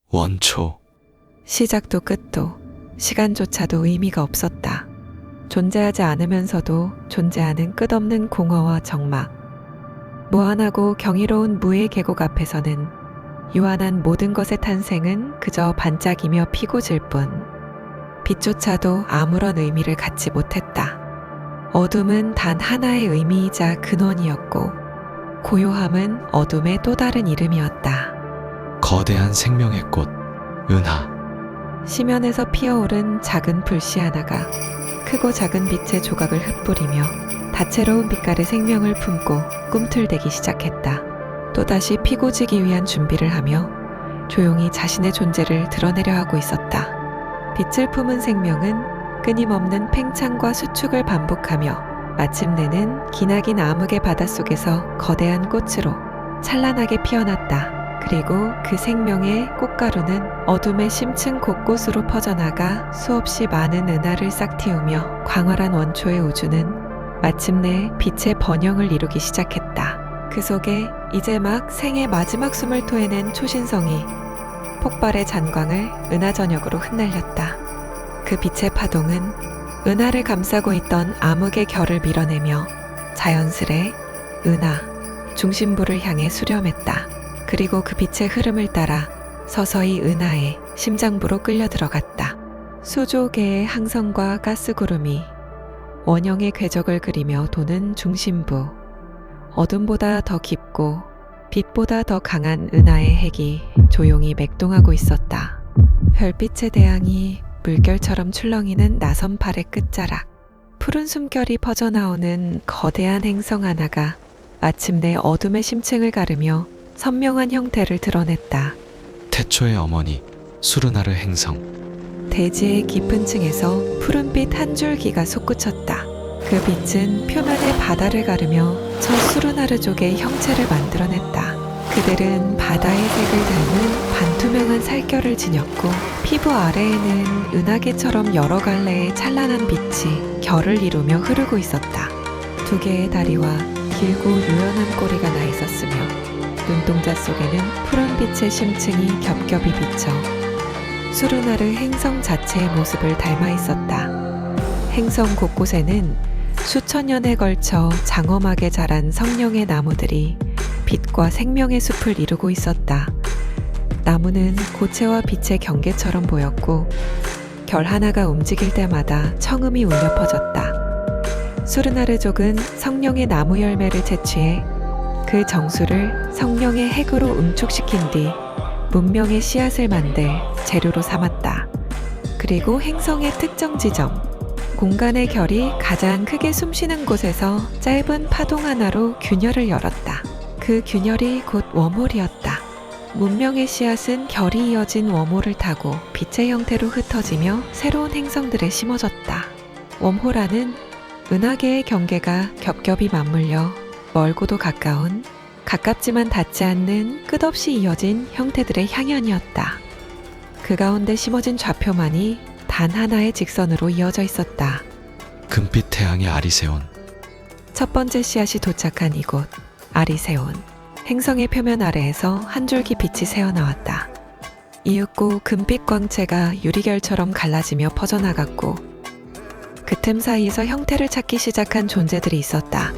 원초. 시작도 끝도 시간조차도 의미가 없었다. 존재하지 않으면서도 존재하는 끝없는 공허와 적막. 무한하고 경이로운 무의 계곡 앞에서는 유한한 모든 것의 탄생은 그저 반짝이며 피고 질 뿐. 빛조차도 아무런 의미를 갖지 못했다. 어둠은 단 하나의 의미이자 근원이었고 고요함은 어둠의 또 다른 이름이었다. 거대한 생명의 꽃, 은하. 심연에서 피어오른 작은 불씨 하나가 크고 작은 빛의 조각을 흩뿌리며 다채로운 빛깔의 생명을 품고 꿈틀대기 시작했다. 또다시 피고 지기 위한 준비를 하며 조용히 자신의 존재를 드러내려 하고 있었다. 빛을 품은 생명은 끊임없는 팽창과 수축을 반복하며 마침내는 기나긴 암흑의 바닷속에서 거대한 꽃으로 찬란하게 피어났다. 그리고 그 생명의 꽃가루는 어둠의 심층 곳곳으로 퍼져나가 수없이 많은 은하를 싹 틔우며 광활한 원초의 우주는 마침내 빛의 번영을 이루기 시작했다. 그 속에 이제 막 생의 마지막 숨을 토해낸 초신성이 폭발의 잔광을 은하 전역으로 흩날렸다. 그 빛의 파동은 은하를 감싸고 있던 암흑의 결을 밀어내며 자연스레 은하 중심부를 향해 수렴했다. 그리고 그 빛의 흐름을 따라 서서히 은하의 심장부로 끌려 들어갔다. 수조 개의 항성과 가스구름이 원형의 궤적을 그리며 도는 중심부. 어둠보다 더 깊고 빛보다 더 강한 은하의 핵이 조용히 맥동하고 있었다. 별빛의 대양이 물결처럼 출렁이는 나선팔의 끝자락. 푸른 숨결이 퍼져나오는 거대한 행성 하나가 마침내 어둠의 심층을 가르며 선명한 형태를 드러냈다. 태초의 어머니, 수르나르 행성. 대지의 깊은 층에서 푸른빛 한 줄기가 솟구쳤다. 그 빛은 표면의 바다를 가르며 저 수르나르족의 형체를 만들어냈다. 그들은 바다의 색을 닮은 반투명한 살결을 지녔고 피부 아래에는 은하계처럼 여러 갈래의 찬란한 빛이 결을 이루며 흐르고 있었다. 두 개의 다리와 길고 유연한 꼬리가 나 있었으며 눈동자 속에는 푸른빛의 심층이 겹겹이 비쳐 수르나르 행성 자체의 모습을 닮아 있었다. 행성 곳곳에는 수천 년에 걸쳐 장엄하게 자란 성령의 나무들이 빛과 생명의 숲을 이루고 있었다. 나무는 고체와 빛의 경계처럼 보였고 결 하나가 움직일 때마다 청음이 울려 퍼졌다. 수르나르족은 성령의 나무 열매를 채취해 그 정수를 성령의 핵으로 응축시킨 뒤 문명의 씨앗을 만들 재료로 삼았다. 그리고 행성의 특정 지점, 공간의 결이 가장 크게 숨쉬는 곳에서 짧은 파동 하나로 균열을 열었다. 그 균열이 곧 웜홀이었다. 문명의 씨앗은 결이 이어진 웜홀을 타고 빛의 형태로 흩어지며 새로운 행성들에 심어졌다. 웜홀 안은 은하계의 경계가 겹겹이 맞물려 멀고도 가까운, 가깝지만 닿지 않는 끝없이 이어진 형태들의 향연이었다. 그 가운데 심어진 좌표만이 단 하나의 직선으로 이어져 있었다. 금빛 태양의 아리세온. 첫 번째 씨앗이 도착한 이곳, 아리세온. 행성의 표면 아래에서 한 줄기 빛이 새어나왔다. 이윽고 금빛 광채가 유리결처럼 갈라지며 퍼져나갔고 그 틈 사이에서 형태를 찾기 시작한 존재들이 있었다.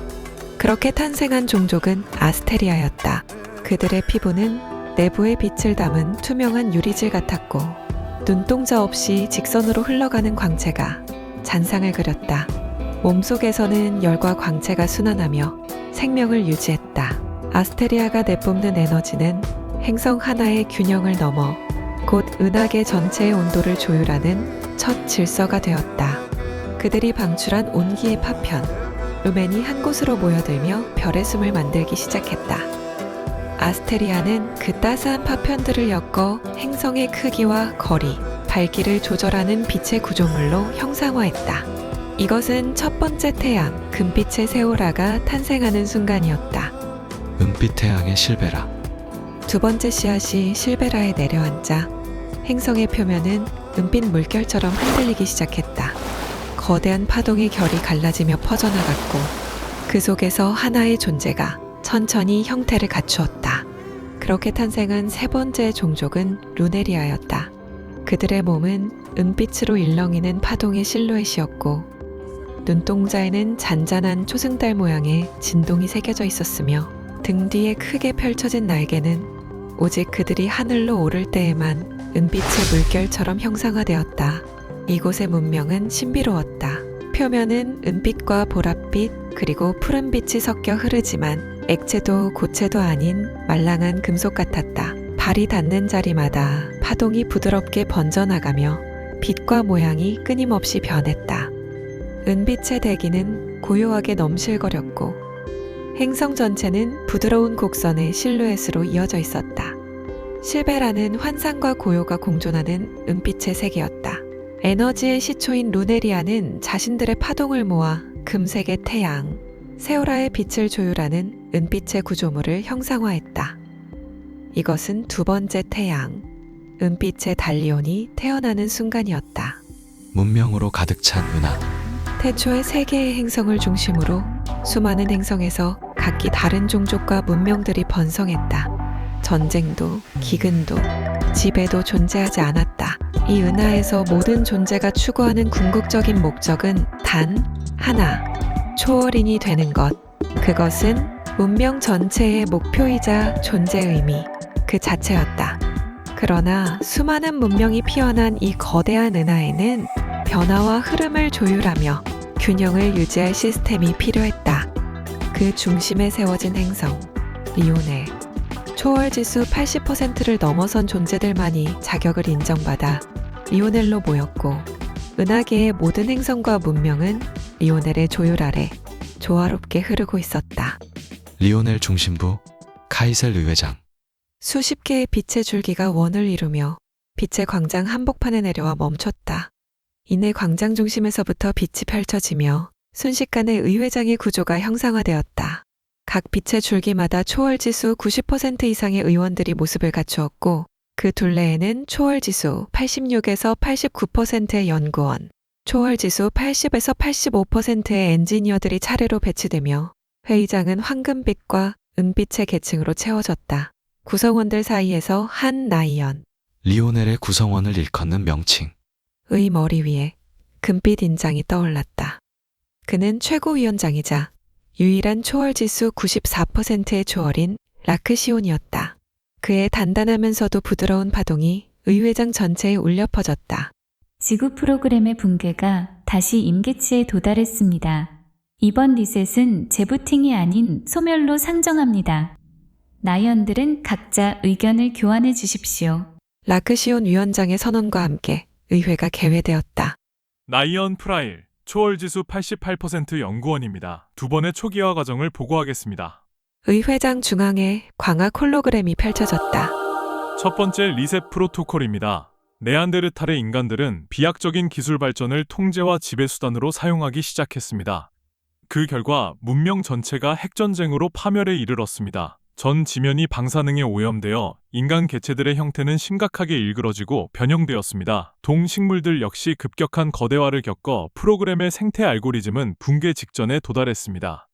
그렇게 탄생한 종족은 아스테리아였다. 그들의 피부는 내부의 빛을 담은 투명한 유리질 같았고 눈동자 없이 직선으로 흘러가는 광채가 잔상을 그렸다. 몸속에서는 열과 광채가 순환하며 생명을 유지했다. 아스테리아가 내뿜는 에너지는 행성 하나의 균형을 넘어 곧 은하계 전체의 온도를 조율하는 첫 질서가 되었다. 그들이 방출한 온기의 파편, 루멘이 한 곳으로 모여들며 별의 숨을 만들기 시작했다. 아스테리아는 그 따스한 파편들을 엮어 행성의 크기와 거리, 밝기를 조절하는 빛의 구조물로 형상화했다. 이것은 첫 번째 태양, 금빛의 세오라가 탄생하는 순간이었다. 은빛 태양의 실베라. 두 번째 씨앗이 실베라에 내려앉아 행성의 표면은 은빛 물결처럼 흔들리기 시작했다. 거대한 파동의 결이 갈라지며 퍼져나갔고 그 속에서 하나의 존재가 천천히 형태를 갖추었다. 그렇게 탄생한 세 번째 종족은 루네리아였다. 그들의 몸은 은빛으로 일렁이는 파동의 실루엣이었고 눈동자에는 잔잔한 초승달 모양의 진동이 새겨져 있었으며 등 뒤에 크게 펼쳐진 날개는 오직 그들이 하늘로 오를 때에만 은빛의 물결처럼 형상화되었다. 이곳의 문명은 신비로웠다. 표면은 은빛과 보랏빛 그리고 푸른빛이 섞여 흐르지만 액체도 고체도 아닌 말랑한 금속 같았다. 발이 닿는 자리마다 파동이 부드럽게 번져나가며 빛과 모양이 끊임없이 변했다. 은빛의 대기는 고요하게 넘실거렸고 행성 전체는 부드러운 곡선의 실루엣으로 이어져 있었다. 실베라는 환상과 고요가 공존하는 은빛의 세계였다. 에너지의 시초인 루네리아는 자신들의 파동을 모아 금색의 태양, 세오라의 빛을 조율하는 은빛의 구조물을 형상화했다. 이것은 두 번째 태양, 은빛의 달리온이 태어나는 순간이었다. 문명으로 가득 찬 은하. 태초의 세 개의 행성을 중심으로 수많은 행성에서 각기 다른 종족과 문명들이 번성했다. 전쟁도, 기근도, 지배도 존재하지 않았다. 이 은하에서 모든 존재가 추구하는 궁극적인 목적은 단 하나, 초월인이 되는 것. 그것은 문명 전체의 목표이자 존재 의미 그 자체였다. 그러나 수많은 문명이 피어난 이 거대한 은하에는 변화와 흐름을 조율하며 균형을 유지할 시스템이 필요했다. 그 중심에 세워진 행성, 리오넬. 초월지수 80%를 넘어선 존재들만이 자격을 인정받아 리오넬로 모였고 은하계의 모든 행성과 문명은 리오넬의 조율 아래 조화롭게 흐르고 있었다. 리오넬 중심부 카이셀 의회장. 수십 개의 빛의 줄기가 원을 이루며 빛의 광장 한복판에 내려와 멈췄다. 이내 광장 중심에서부터 빛이 펼쳐지며 순식간에 의회장의 구조가 형상화되었다. 각 빛의 줄기마다 초월지수 90% 이상의 의원들이 모습을 갖추었고 그 둘레에는 초월지수 86에서 89%의 연구원, 초월지수 80에서 85%의 엔지니어들이 차례로 배치되며 회의장은 황금빛과 은빛의 계층으로 채워졌다. 구성원들 사이에서 한 나이언, 리오넬의 구성원을 일컫는 명칭. 의 머리 위에 금빛 인장이 떠올랐다. 그는 최고위원장이자 유일한 초월지수 94%의 초월인 라크시온이었다. 그의 단단하면서도 부드러운 파동이 의회장 전체에 울려 퍼졌다. 지구 프로그램의 붕괴가 다시 임계치에 도달했습니다. 이번 리셋은 재부팅이 아닌 소멸로 상정합니다. 나이언들은 각자 의견을 교환해 주십시오. 라크시온 위원장의 선언과 함께 의회가 개회되었다. 나이언 프라일, 초월지수 88% 연구원입니다. 두 번의 초기화 과정을 보고하겠습니다. 의회장 중앙에 광학 홀로그램이 펼쳐졌다. 첫 번째 리셋 프로토콜입니다. 네안데르탈의 인간들은 비약적인 기술 발전을 통제와 지배 수단으로 사용하기 시작했습니다. 그 결과 문명 전체가 핵전쟁으로 파멸에 이르렀습니다. 전 지면이 방사능에 오염되어 인간 개체들의 형태는 심각하게 일그러지고 변형되었습니다. 동식물들 역시 급격한 거대화를 겪어 프로그램의 생태 알고리즘은 붕괴 직전에 도달했습니다.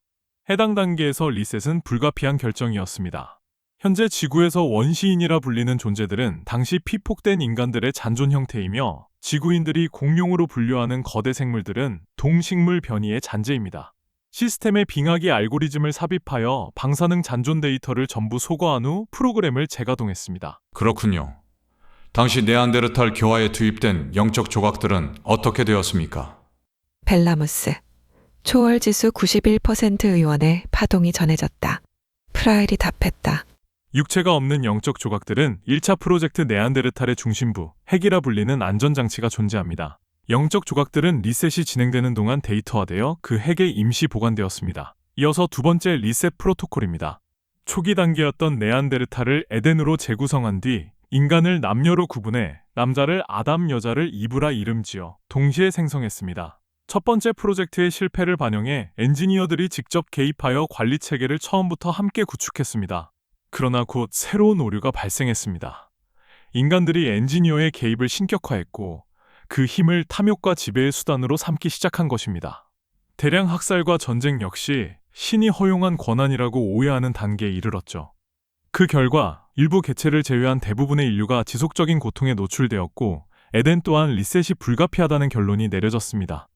해당 단계에서 리셋은 불가피한 결정이었습니다. 현재 지구에서 원시인이라 불리는 존재들은 당시 피폭된 인간들의 잔존 형태이며 지구인들이 공룡으로 분류하는 거대 생물들은 동식물 변이의 잔재입니다. 시스템에 빙하기 알고리즘을 삽입하여 방사능 잔존 데이터를 전부 소거한 후 프로그램을 재가동했습니다. 그렇군요. 당시 네안데르탈 교화에 투입된 영적 조각들은 어떻게 되었습니까? 벨라무스. 초월지수 91% 의원의 파동이 전해졌다. 프라일이 답했다. 육체가 없는 영적 조각들은 1차 프로젝트 네안데르탈의 중심부, 핵이라 불리는 안전장치가 존재합니다. 영적 조각들은 리셋이 진행되는 동안 데이터화되어 그 핵에 임시 보관되었습니다. 이어서 두 번째 리셋 프로토콜입니다. 초기 단계였던 네안데르탈을 에덴으로 재구성한 뒤 인간을 남녀로 구분해 남자를 아담, 여자를 이브라 이름지어 동시에 생성했습니다. 첫 번째 프로젝트의 실패를 반영해 엔지니어들이 직접 개입하여 관리 체계를 처음부터 함께 구축했습니다. 그러나 곧 새로운 오류가 발생했습니다. 인간들이 엔지니어의 개입을 신격화했고 그 힘을 탐욕과 지배의 수단으로 삼기 시작한 것입니다. 대량 학살과 전쟁 역시 신이 허용한 권한이라고 오해하는 단계에 이르렀죠. 그 결과 일부 개체를 제외한 대부분의 인류가 지속적인 고통에 노출되었고 에덴 또한 리셋이 불가피하다는 결론이 내려졌습니다.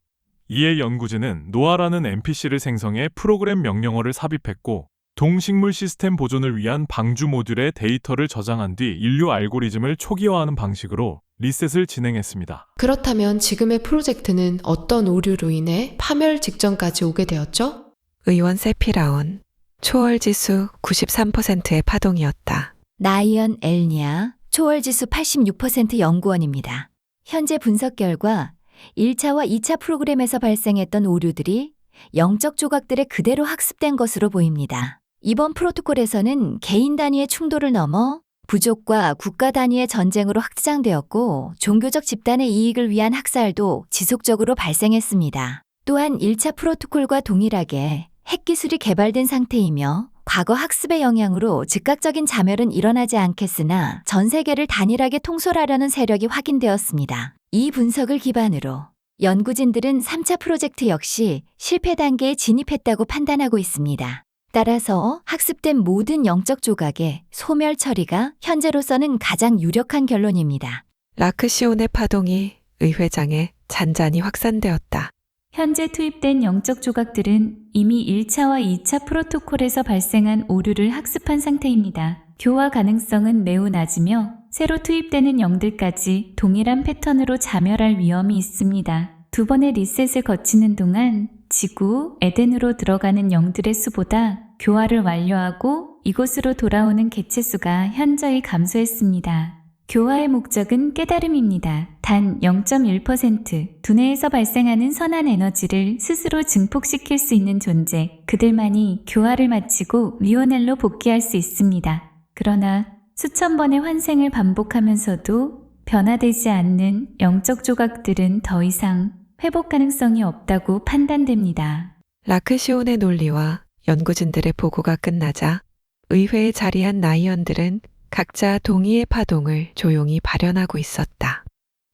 이에 연구진은 노아라는 NPC를 생성해 프로그램 명령어를 삽입했고 동식물 시스템 보존을 위한 방주 모듈에 데이터를 저장한 뒤 인류 알고리즘을 초기화하는 방식으로 리셋을 진행했습니다. 그렇다면 지금의 프로젝트는 어떤 오류로 인해 파멸 직전까지 오게 되었죠? 의원 세피라온, 초월지수 93%의 파동이었다. 나이언 엘니아, 초월지수 86% 연구원입니다. 현재 분석 결과 1차와 2차 프로그램에서 발생했던 오류들이 영적 조각들에 그대로 학습된 것으로 보입니다. 이번 프로토콜에서는 개인 단위의 충돌을 넘어 부족과 국가 단위의 전쟁으로 확장되었고 종교적 집단의 이익을 위한 학살도 지속적으로 발생했습니다. 또한 1차 프로토콜과 동일하게 핵기술이 개발된 상태이며 과거 학습의 영향으로 즉각적인 자멸은 일어나지 않겠으나 전 세계를 단일하게 통솔하려는 세력이 확인되었습니다. 이 분석을 기반으로 연구진들은 3차 프로젝트 역시 실패 단계에 진입했다고 판단하고 있습니다. 따라서 학습된 모든 영적 조각의 소멸 처리가 현재로서는 가장 유력한 결론입니다. 라크시온의 파동이 의회장에 잔잔히 확산되었다. 현재 투입된 영적 조각들은 이미 1차와 2차 프로토콜에서 발생한 오류를 학습한 상태입니다. 교화 가능성은 매우 낮으며 새로 투입되는 영들까지 동일한 패턴으로 자멸할 위험이 있습니다. 두 번의 리셋을 거치는 동안 지구, 에덴으로 들어가는 영들의 수보다 교화를 완료하고 이곳으로 돌아오는 개체 수가 현저히 감소했습니다. 교화의 목적은 깨달음입니다. 단 0.1% 두뇌에서 발생하는 선한 에너지를 스스로 증폭시킬 수 있는 존재, 그들만이 교화를 마치고 리오넬로 복귀할 수 있습니다. 그러나 수천 번의 환생을 반복하면서도 변화되지 않는 영적 조각들은 더 이상 회복 가능성이 없다고 판단됩니다. 라크시온의 논리와 연구진들의 보고가 끝나자 의회에 자리한 나이언들은 각자 동의의 파동을 조용히 발현하고 있었다.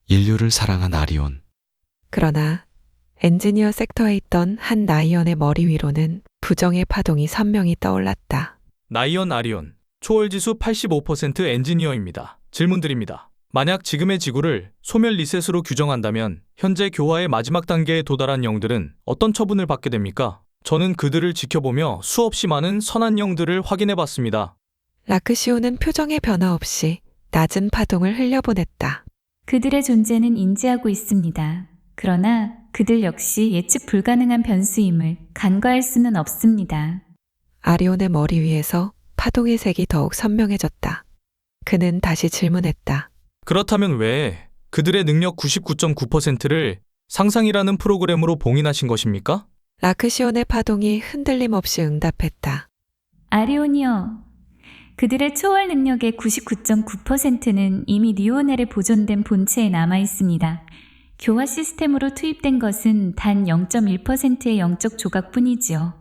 인류를 사랑한 아리온. 그러나 엔지니어 섹터에 있던 한 나이언의 머리 위로는 부정의 파동이 선명히 떠올랐다. 나이언 아리온, 초월지수 85% 엔지니어입니다. 질문 드립니다. 만약 지금의 지구를 소멸 리셋으로 규정한다면 현재 교화의 마지막 단계에 도달한 영들은 어떤 처분을 받게 됩니까? 저는 그들을 지켜보며 수없이 많은 선한 영들을 확인해봤습니다. 라크시온은 표정의 변화 없이 낮은 파동을 흘려보냈다. 그들의 존재는 인지하고 있습니다. 그러나 그들 역시 예측 불가능한 변수임을 간과할 수는 없습니다. 아리온의 머리 위에서 파동의 색이 더욱 선명해졌다. 그는 다시 질문했다. 그렇다면 왜 그들의 능력 99.9%를 상상이라는 프로그램으로 봉인하신 것입니까? 라크시온의 파동이 흔들림 없이 응답했다. 아리온이여, 그들의 초월 능력의 99.9%는 이미 리오넬에 보존된 본체에 남아 있습니다. 교화 시스템으로 투입된 것은 단 0.1%의 영적 조각뿐이지요.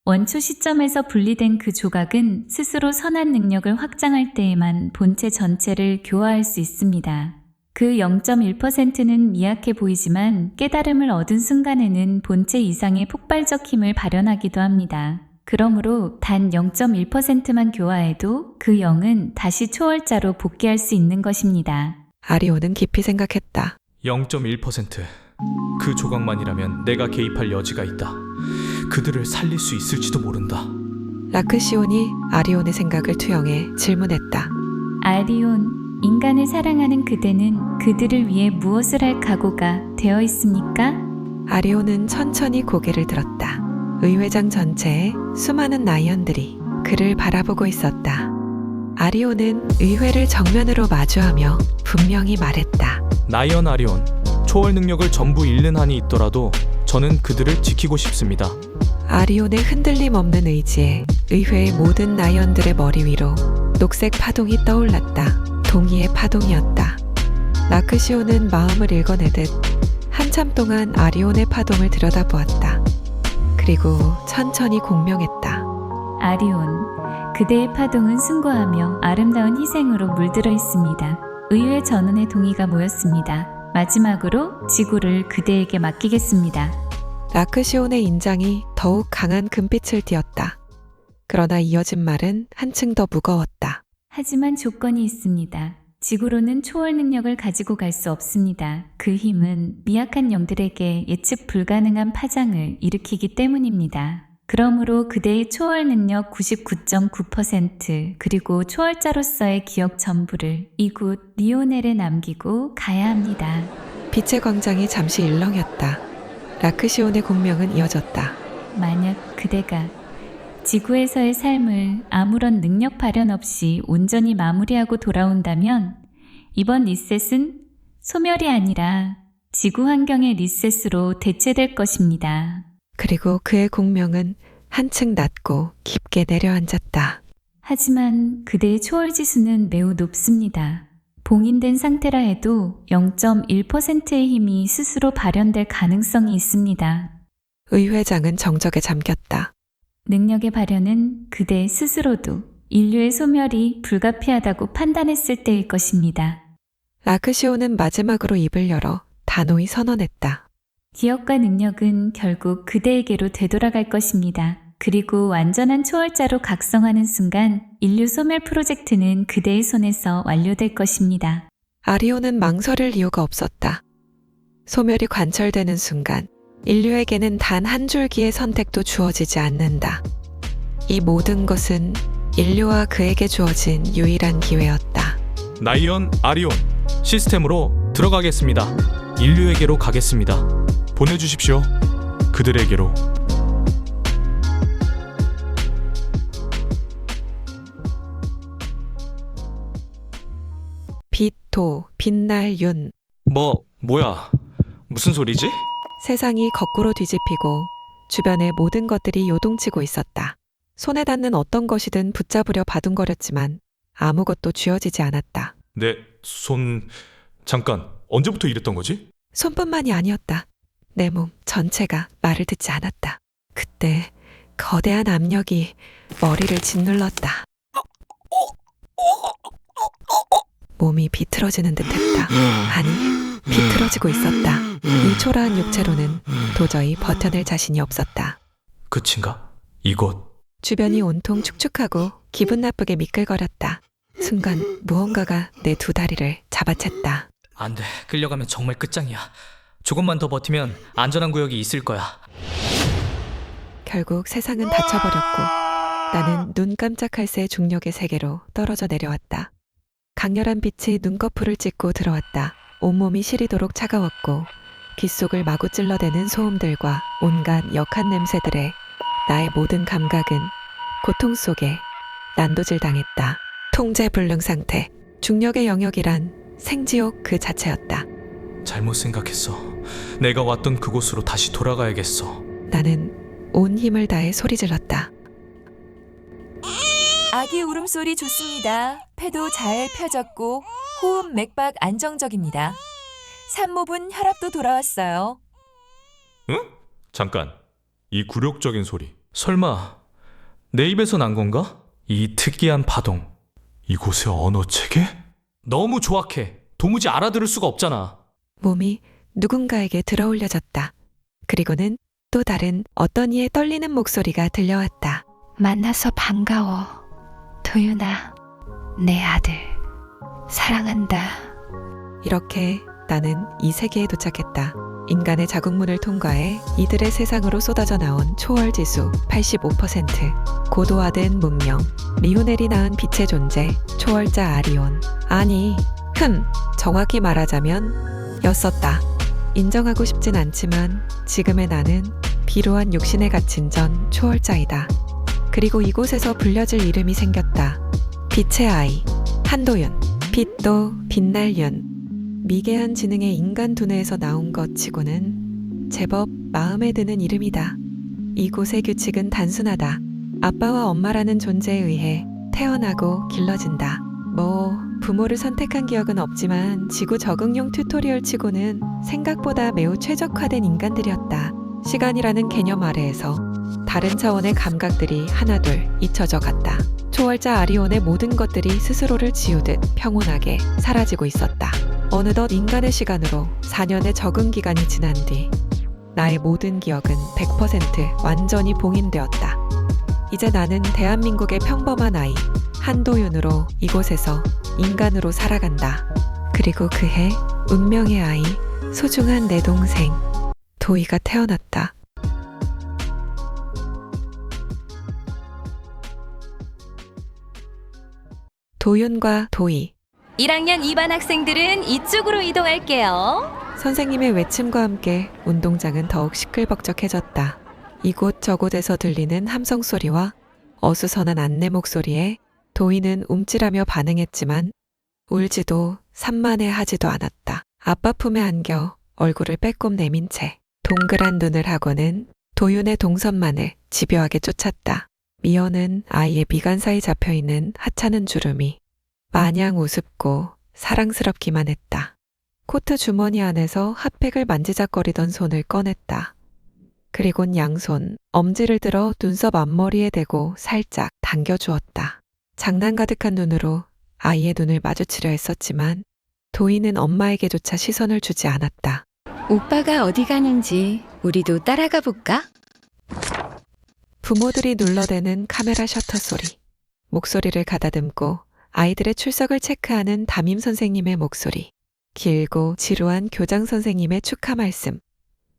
원초 시점에서 분리된 그 조각은 스스로 선한 능력을 확장할 때에만 본체 전체를 교화할 수 있습니다. 그 0.1%는 미약해 보이지만 깨달음을 얻은 순간에는 본체 이상의 폭발적 힘을 발현하기도 합니다. 그러므로 단 0.1%만 교화해도 그 영은 다시 초월자로 복귀할 수 있는 것입니다. 아리온은 깊이 생각했다. 0.1%. 그 조각만이라면 내가 개입할 여지가 있다. 그들을 살릴 수 있을지도 모른다. 라크시온이 아리온의 생각을 투영해 질문했다. 아리온, 인간을 사랑하는 그대는 그들을 위해 무엇을 할 각오가 되어 있습니까? 아리온은 천천히 고개를 들었다. 의회장 전체에 수많은 나이언들이 그를 바라보고 있었다. 아리온은 의회를 정면으로 마주하며 분명히 말했다. 나이언 아리온, 초월 능력을 전부 잃는 한이 있더라도 저는 그들을 지키고 싶습니다. 아리온의 흔들림 없는 의지에 의회의 모든 나이언들의 머리 위로 녹색 파동이 떠올랐다. 동의의 파동이었다. 라크시온은 마음을 읽어내듯 한참 동안 아리온의 파동을 들여다보았다. 그리고 천천히 공명했다. 아리온, 그대의 파동은 숭고하며 아름다운 희생으로 물들어 있습니다. 의회 전원의 동의가 모였습니다. 마지막으로 지구를 그대에게 맡기겠습니다. 라크시온의 인장이 더욱 강한 금빛을 띠었다. 그러나 이어진 말은 한층 더 무거웠다. 하지만 조건이 있습니다. 지구로는 초월 능력을 가지고 갈 수 없습니다. 그 힘은 미약한 영들에게 예측 불가능한 파장을 일으키기 때문입니다. 그러므로 그대의 초월 능력 99.9% 그리고 초월자로서의 기억 전부를 이곳 리오넬에 남기고 가야 합니다. 빛의 광장이 잠시 일렁였다. 라크시온의 공명은 이어졌다. 만약 그대가 지구에서의 삶을 아무런 능력 발현 없이 온전히 마무리하고 돌아온다면 이번 리셋은 소멸이 아니라 지구 환경의 리셋으로 대체될 것입니다. 그리고 그의 공명은 한층 낮고 깊게 내려앉았다. 하지만 그대의 초월 지수는 매우 높습니다. 봉인된 상태라 해도 0.1%의 힘이 스스로 발현될 가능성이 있습니다. 의회장은 정적에 잠겼다. 능력의 발현은 그대 스스로도 인류의 소멸이 불가피하다고 판단했을 때일 것입니다. 라크시온은 마지막으로 입을 열어 단호히 선언했다. 기억과 능력은 결국 그대에게로 되돌아갈 것입니다. 그리고 완전한 초월자로 각성하는 순간 인류 소멸 프로젝트는 그대의 손에서 완료될 것입니다. 아리오는 망설일 이유가 없었다. 소멸이 관철되는 순간 인류에게는 단 한 줄기의 선택도 주어지지 않는다. 이 모든 것은 인류와 그에게 주어진 유일한 기회였다. 나이언 아리온 시스템으로 들어가겠습니다. 인류에게로 가겠습니다. 보내주십시오. 그들에게로. 빛, 도, 빛날, 윤. 뭐야? 무슨 소리지? 세상이 거꾸로 뒤집히고 주변의 모든 것들이 요동치고 있었다. 손에 닿는 어떤 것이든 붙잡으려 바둥거렸지만 아무것도 쥐어지지 않았다. 내 손... 잠깐, 언제부터 이랬던 거지? 손뿐만이 아니었다. 내 몸 전체가 말을 듣지 않았다. 그때 거대한 압력이 머리를 짓눌렀다. 몸이 비틀어지는 듯했다. 아니, 비틀어지고 있었다. 이 초라한 육체로는 도저히 버텨낼 자신이 없었다. 끝인가? 이곳. 주변이 온통 축축하고 기분 나쁘게 미끌거렸다. 순간 무언가가 내 두 다리를 잡아챘다. 안 돼. 끌려가면 정말 끝장이야. 조금만 더 버티면 안전한 구역이 있을 거야. 결국 세상은 닫혀버렸고 나는 눈 깜짝할 새 중력의 세계로 떨어져 내려왔다. 강렬한 빛이 눈꺼풀을 찢고 들어왔다. 온몸이 시리도록 차가웠고 귓속을 마구 찔러대는 소음들과 온갖 역한 냄새들에 나의 모든 감각은 고통 속에 난도질당했다. 통제불능 상태, 중력의 영역이란 생지옥 그 자체였다. 잘못 생각했어. 내가 왔던 그곳으로 다시 돌아가야겠어. 나는 온 힘을 다해 소리질렀다. 아기 울음소리 좋습니다. 폐도 잘 펴졌고 호흡 맥박 안정적입니다. 산모분 혈압도 돌아왔어요. 응? 잠깐. 이 굴욕적인 소리. 설마 내 입에서 난 건가? 이 특이한 파동. 이곳의 언어 체계? 너무 조악해. 도무지 알아들을 수가 없잖아. 몸이 누군가에게 들어올려졌다. 그리고는 또 다른 어떤 이의 떨리는 목소리가 들려왔다. 만나서 반가워. 도윤아, 내 아들. 사랑한다. 이렇게 나는 이 세계에 도착했다. 인간의 자국문을 통과해 이들의 세상으로 쏟아져 나온 초월지수 85%, 고도화된 문명, 리오넬이 낳은 빛의 존재, 초월자 아리온. 아니, 정확히 말하자면 였었다. 인정하고 싶진 않지만 지금의 나는 비로한 육신에 갇힌 전 초월자이다. 그리고 이곳에서 불려질 이름이 생겼다. 빛의 아이, 한도윤. 빛도 빛날 윤. 미개한 지능의 인간 두뇌에서 나온 것 치고는 제법 마음에 드는 이름이다. 이곳의 규칙은 단순하다. 아빠와 엄마라는 존재에 의해 태어나고 길러진다. 부모를 선택한 기억은 없지만 지구 적응용 튜토리얼 치고는 생각보다 매우 최적화된 인간들이었다. 시간이라는 개념 아래에서 다른 차원의 감각들이 하나둘 잊혀져 갔다. 초월자 아리온의 모든 것들이 스스로를 지우듯 평온하게 사라지고 있었다. 어느덧 인간의 시간으로 4년의 적응 기간이 지난 뒤 나의 모든 기억은 100% 완전히 봉인되었다. 이제 나는 대한민국의 평범한 아이, 한도윤으로 이곳에서 인간으로 살아간다. 그리고 그해 운명의 아이, 소중한 내 동생 도희가 태어났다. 도윤과 도희. 1학년 2반 학생들은 이쪽으로 이동할게요. 선생님의 외침과 함께 운동장은 더욱 시끌벅적해졌다. 이곳저곳에서 들리는 함성 소리와 어수선한 안내 목소리에 도희는 움찔하며 반응했지만 울지도 산만해하지도 않았다. 아빠 품에 안겨 얼굴을 빼꼼 내민 채 동그란 눈을 하고는 도윤의 동선만을 집요하게 쫓았다. 미연은 아이의 미간 사이 잡혀있는 하찮은 주름이 마냥 우습고 사랑스럽기만 했다. 코트 주머니 안에서 핫팩을 만지작거리던 손을 꺼냈다. 그리곤 양손, 엄지를 들어 눈썹 앞머리에 대고 살짝 당겨주었다. 장난 가득한 눈으로 아이의 눈을 마주치려 했었지만 도희는 엄마에게조차 시선을 주지 않았다. 오빠가 어디 가는지 우리도 따라가 볼까? 부모들이 눌러대는 카메라 셔터 소리. 목소리를 가다듬고 아이들의 출석을 체크하는 담임 선생님의 목소리. 길고 지루한 교장 선생님의 축하 말씀.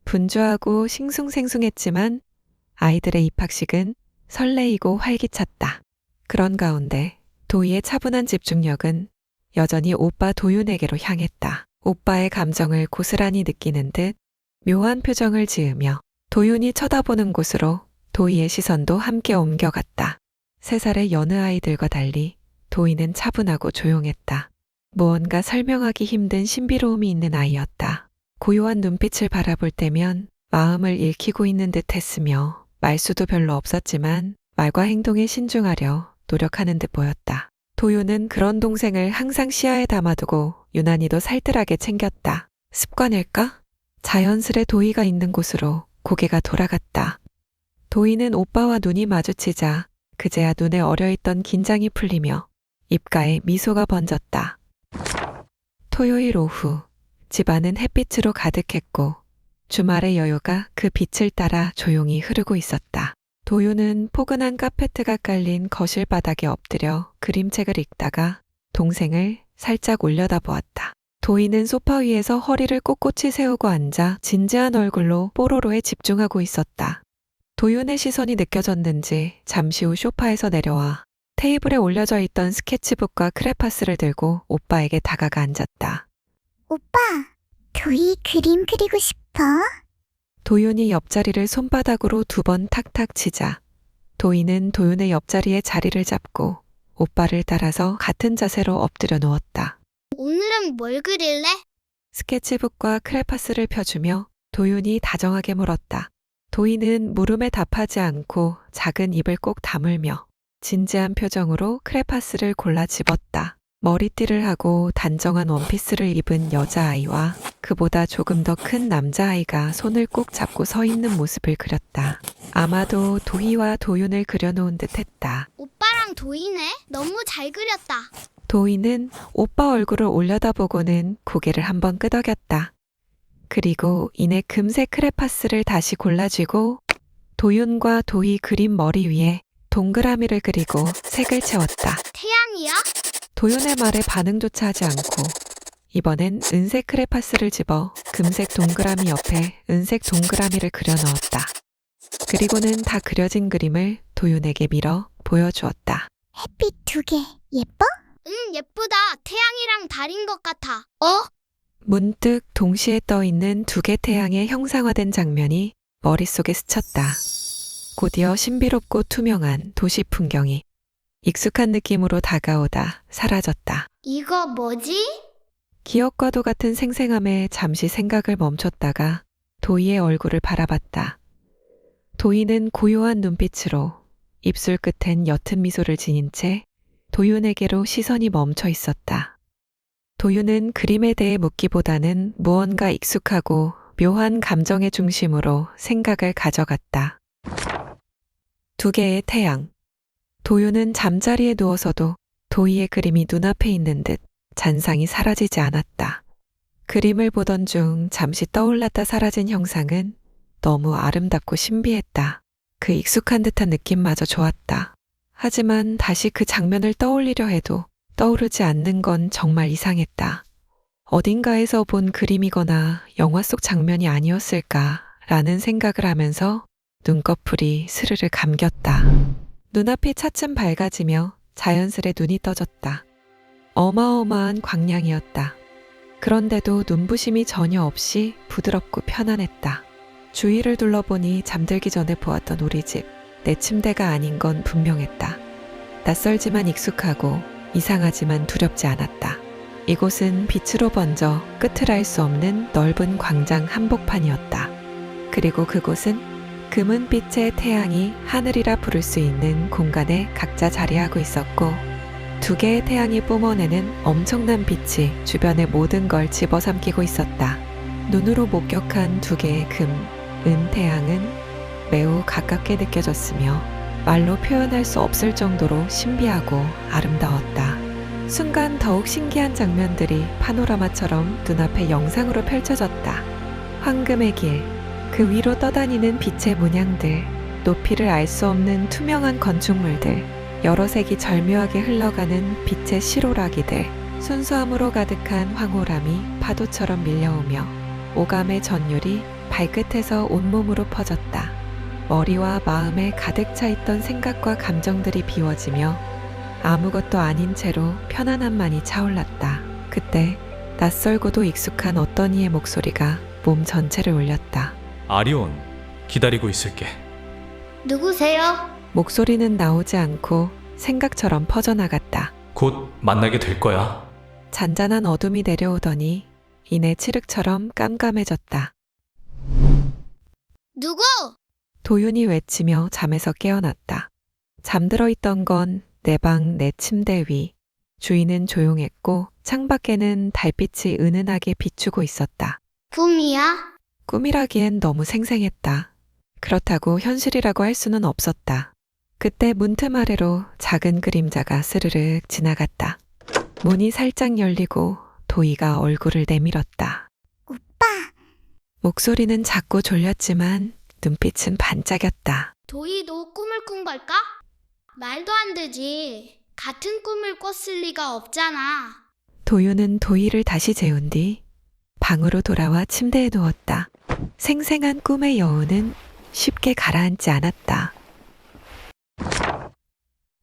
분주하고 싱숭생숭했지만 아이들의 입학식은 설레이고 활기찼다. 그런 가운데 도희의 차분한 집중력은 여전히 오빠 도윤에게로 향했다. 오빠의 감정을 고스란히 느끼는 듯 묘한 표정을 지으며 도윤이 쳐다보는 곳으로 도희의 시선도 함께 옮겨갔다. 3살의 여느 아이들과 달리 도희는 차분하고 조용했다. 무언가 설명하기 힘든 신비로움이 있는 아이였다. 고요한 눈빛을 바라볼 때면 마음을 읽히고 있는 듯 했으며 말수도 별로 없었지만 말과 행동에 신중하려 노력하는 듯 보였다. 도윤은 그런 동생을 항상 시야에 담아두고 유난히도 살뜰하게 챙겼다. 습관일까? 자연스레 도희가 있는 곳으로 고개가 돌아갔다. 도희는 오빠와 눈이 마주치자 그제야 눈에 어려있던 긴장이 풀리며 입가에 미소가 번졌다. 토요일 오후 집안은 햇빛으로 가득했고 주말의 여유가 그 빛을 따라 조용히 흐르고 있었다. 도윤은 포근한 카페트가 깔린 거실 바닥에 엎드려 그림책을 읽다가 동생을 살짝 올려다보았다. 도희는 소파 위에서 허리를 꼿꼿이 세우고 앉아 진지한 얼굴로 뽀로로에 집중하고 있었다. 도윤의 시선이 느껴졌는지 잠시 후 소파에서 내려와 테이블에 올려져 있던 스케치북과 크레파스를 들고 오빠에게 다가가 앉았다. 오빠, 도희 그림 그리고 싶어? 도윤이 옆자리를 손바닥으로 2번 탁탁 치자 도희는 도윤의 옆자리에 자리를 잡고 오빠를 따라서 같은 자세로 엎드려 누웠다. 오늘은 뭘 그릴래? 스케치북과 크레파스를 펴주며 도윤이 다정하게 물었다. 도희는 물음에 답하지 않고 작은 입을 꼭 다물며 진지한 표정으로 크레파스를 골라 집었다. 머리띠를 하고 단정한 원피스를 입은 여자아이와 그보다 조금 더 큰 남자아이가 손을 꼭 잡고 서 있는 모습을 그렸다. 아마도 도희와 도윤을 그려놓은 듯 했다. 오빠랑 도희네? 너무 잘 그렸다. 도희는 오빠 얼굴을 올려다보고는 고개를 한번 끄덕였다. 그리고 이내 금색 크레파스를 다시 골라쥐고 도윤과 도희 그림 머리 위에 동그라미를 그리고 색을 채웠다. 태양이야? 도윤의 말에 반응조차 하지 않고 이번엔 은색 크레파스를 집어 금색 동그라미 옆에 은색 동그라미를 그려 넣었다. 그리고는 다 그려진 그림을 도윤에게 밀어 보여주었다. 햇빛 2개 예뻐? 응, 예쁘다. 태양이랑 달인 것 같아. 문득 동시에 떠있는 2개 태양의 형상화된 장면이 머릿속에 스쳤다. 곧이어 신비롭고 투명한 도시 풍경이 익숙한 느낌으로 다가오다 사라졌다. 이거 뭐지? 기억과도 같은 생생함에 잠시 생각을 멈췄다가 도희의 얼굴을 바라봤다. 도희는 고요한 눈빛으로 입술 끝엔 옅은 미소를 지닌 채 도윤에게로 시선이 멈춰 있었다. 도윤은 그림에 대해 묻기보다는 무언가 익숙하고 묘한 감정의 중심으로 생각을 가져갔다. 2개의 태양. 도윤은 잠자리에 누워서도 도희의 그림이 눈앞에 있는 듯 잔상이 사라지지 않았다. 그림을 보던 중 잠시 떠올랐다 사라진 형상은 너무 아름답고 신비했다. 그 익숙한 듯한 느낌마저 좋았다. 하지만 다시 그 장면을 떠올리려 해도 떠오르지 않는 건 정말 이상했다. 어딘가에서 본 그림이거나 영화 속 장면이 아니었을까라는 생각을 하면서 눈꺼풀이 스르르 감겼다. 눈앞이 차츰 밝아지며 자연스레 눈이 떠졌다. 어마어마한 광량이었다. 그런데도 눈부심이 전혀 없이 부드럽고 편안했다. 주위를 둘러보니 잠들기 전에 보았던 우리 집, 내 침대가 아닌 건 분명했다. 낯설지만 익숙하고 이상하지만 두렵지 않았다. 이곳은 빛으로 번져 끝을 알 수 없는 넓은 광장 한복판이었다. 그리고 그곳은 금은빛의 태양이 하늘이라 부를 수 있는 공간에 각자 자리하고 있었고, 두 개의 태양이 뿜어내는 엄청난 빛이 주변의 모든 걸 집어삼키고 있었다. 눈으로 목격한 두 개의 금, 은 태양은 매우 가깝게 느껴졌으며 말로 표현할 수 없을 정도로 신비하고 아름다웠다. 순간 더욱 신기한 장면들이 파노라마처럼 눈앞에 영상으로 펼쳐졌다. 황금의 길, 그 위로 떠다니는 빛의 문양들, 높이를 알 수 없는 투명한 건축물들, 여러 색이 절묘하게 흘러가는 빛의 시로라기들, 순수함으로 가득한 황홀함이 파도처럼 밀려오며 오감의 전율이 발끝에서 온몸으로 퍼졌다. 머리와 마음에 가득 차 있던 생각과 감정들이 비워지며 아무것도 아닌 채로 편안함만이 차올랐다. 그때 낯설고도 익숙한 어떤 이의 목소리가 몸 전체를 울렸다. 아리온, 기다리고 있을게. 누구세요? 목소리는 나오지 않고 생각처럼 퍼져나갔다. 곧 만나게 될 거야. 잔잔한 어둠이 내려오더니 이내 칠흑처럼 깜깜해졌다. 누구? 도윤이 외치며 잠에서 깨어났다. 잠들어 있던 건 내 방 내 침대 위. 주위는 조용했고 창밖에는 달빛이 은은하게 비추고 있었다. 꿈이야? 꿈이라기엔 너무 생생했다. 그렇다고 현실이라고 할 수는 없었다. 그때 문틈 아래로 작은 그림자가 스르륵 지나갔다. 문이 살짝 열리고 도희가 얼굴을 내밀었다. 오빠. 목소리는 작고 졸렸지만 눈빛은 반짝였다. 도희도 꿈을 꾼 걸까? 말도 안 되지. 같은 꿈을 꿨을 리가 없잖아. 도윤은 도희를 다시 재운 뒤 방으로 돌아와 침대에 누웠다. 생생한 꿈의 여운은 쉽게 가라앉지 않았다.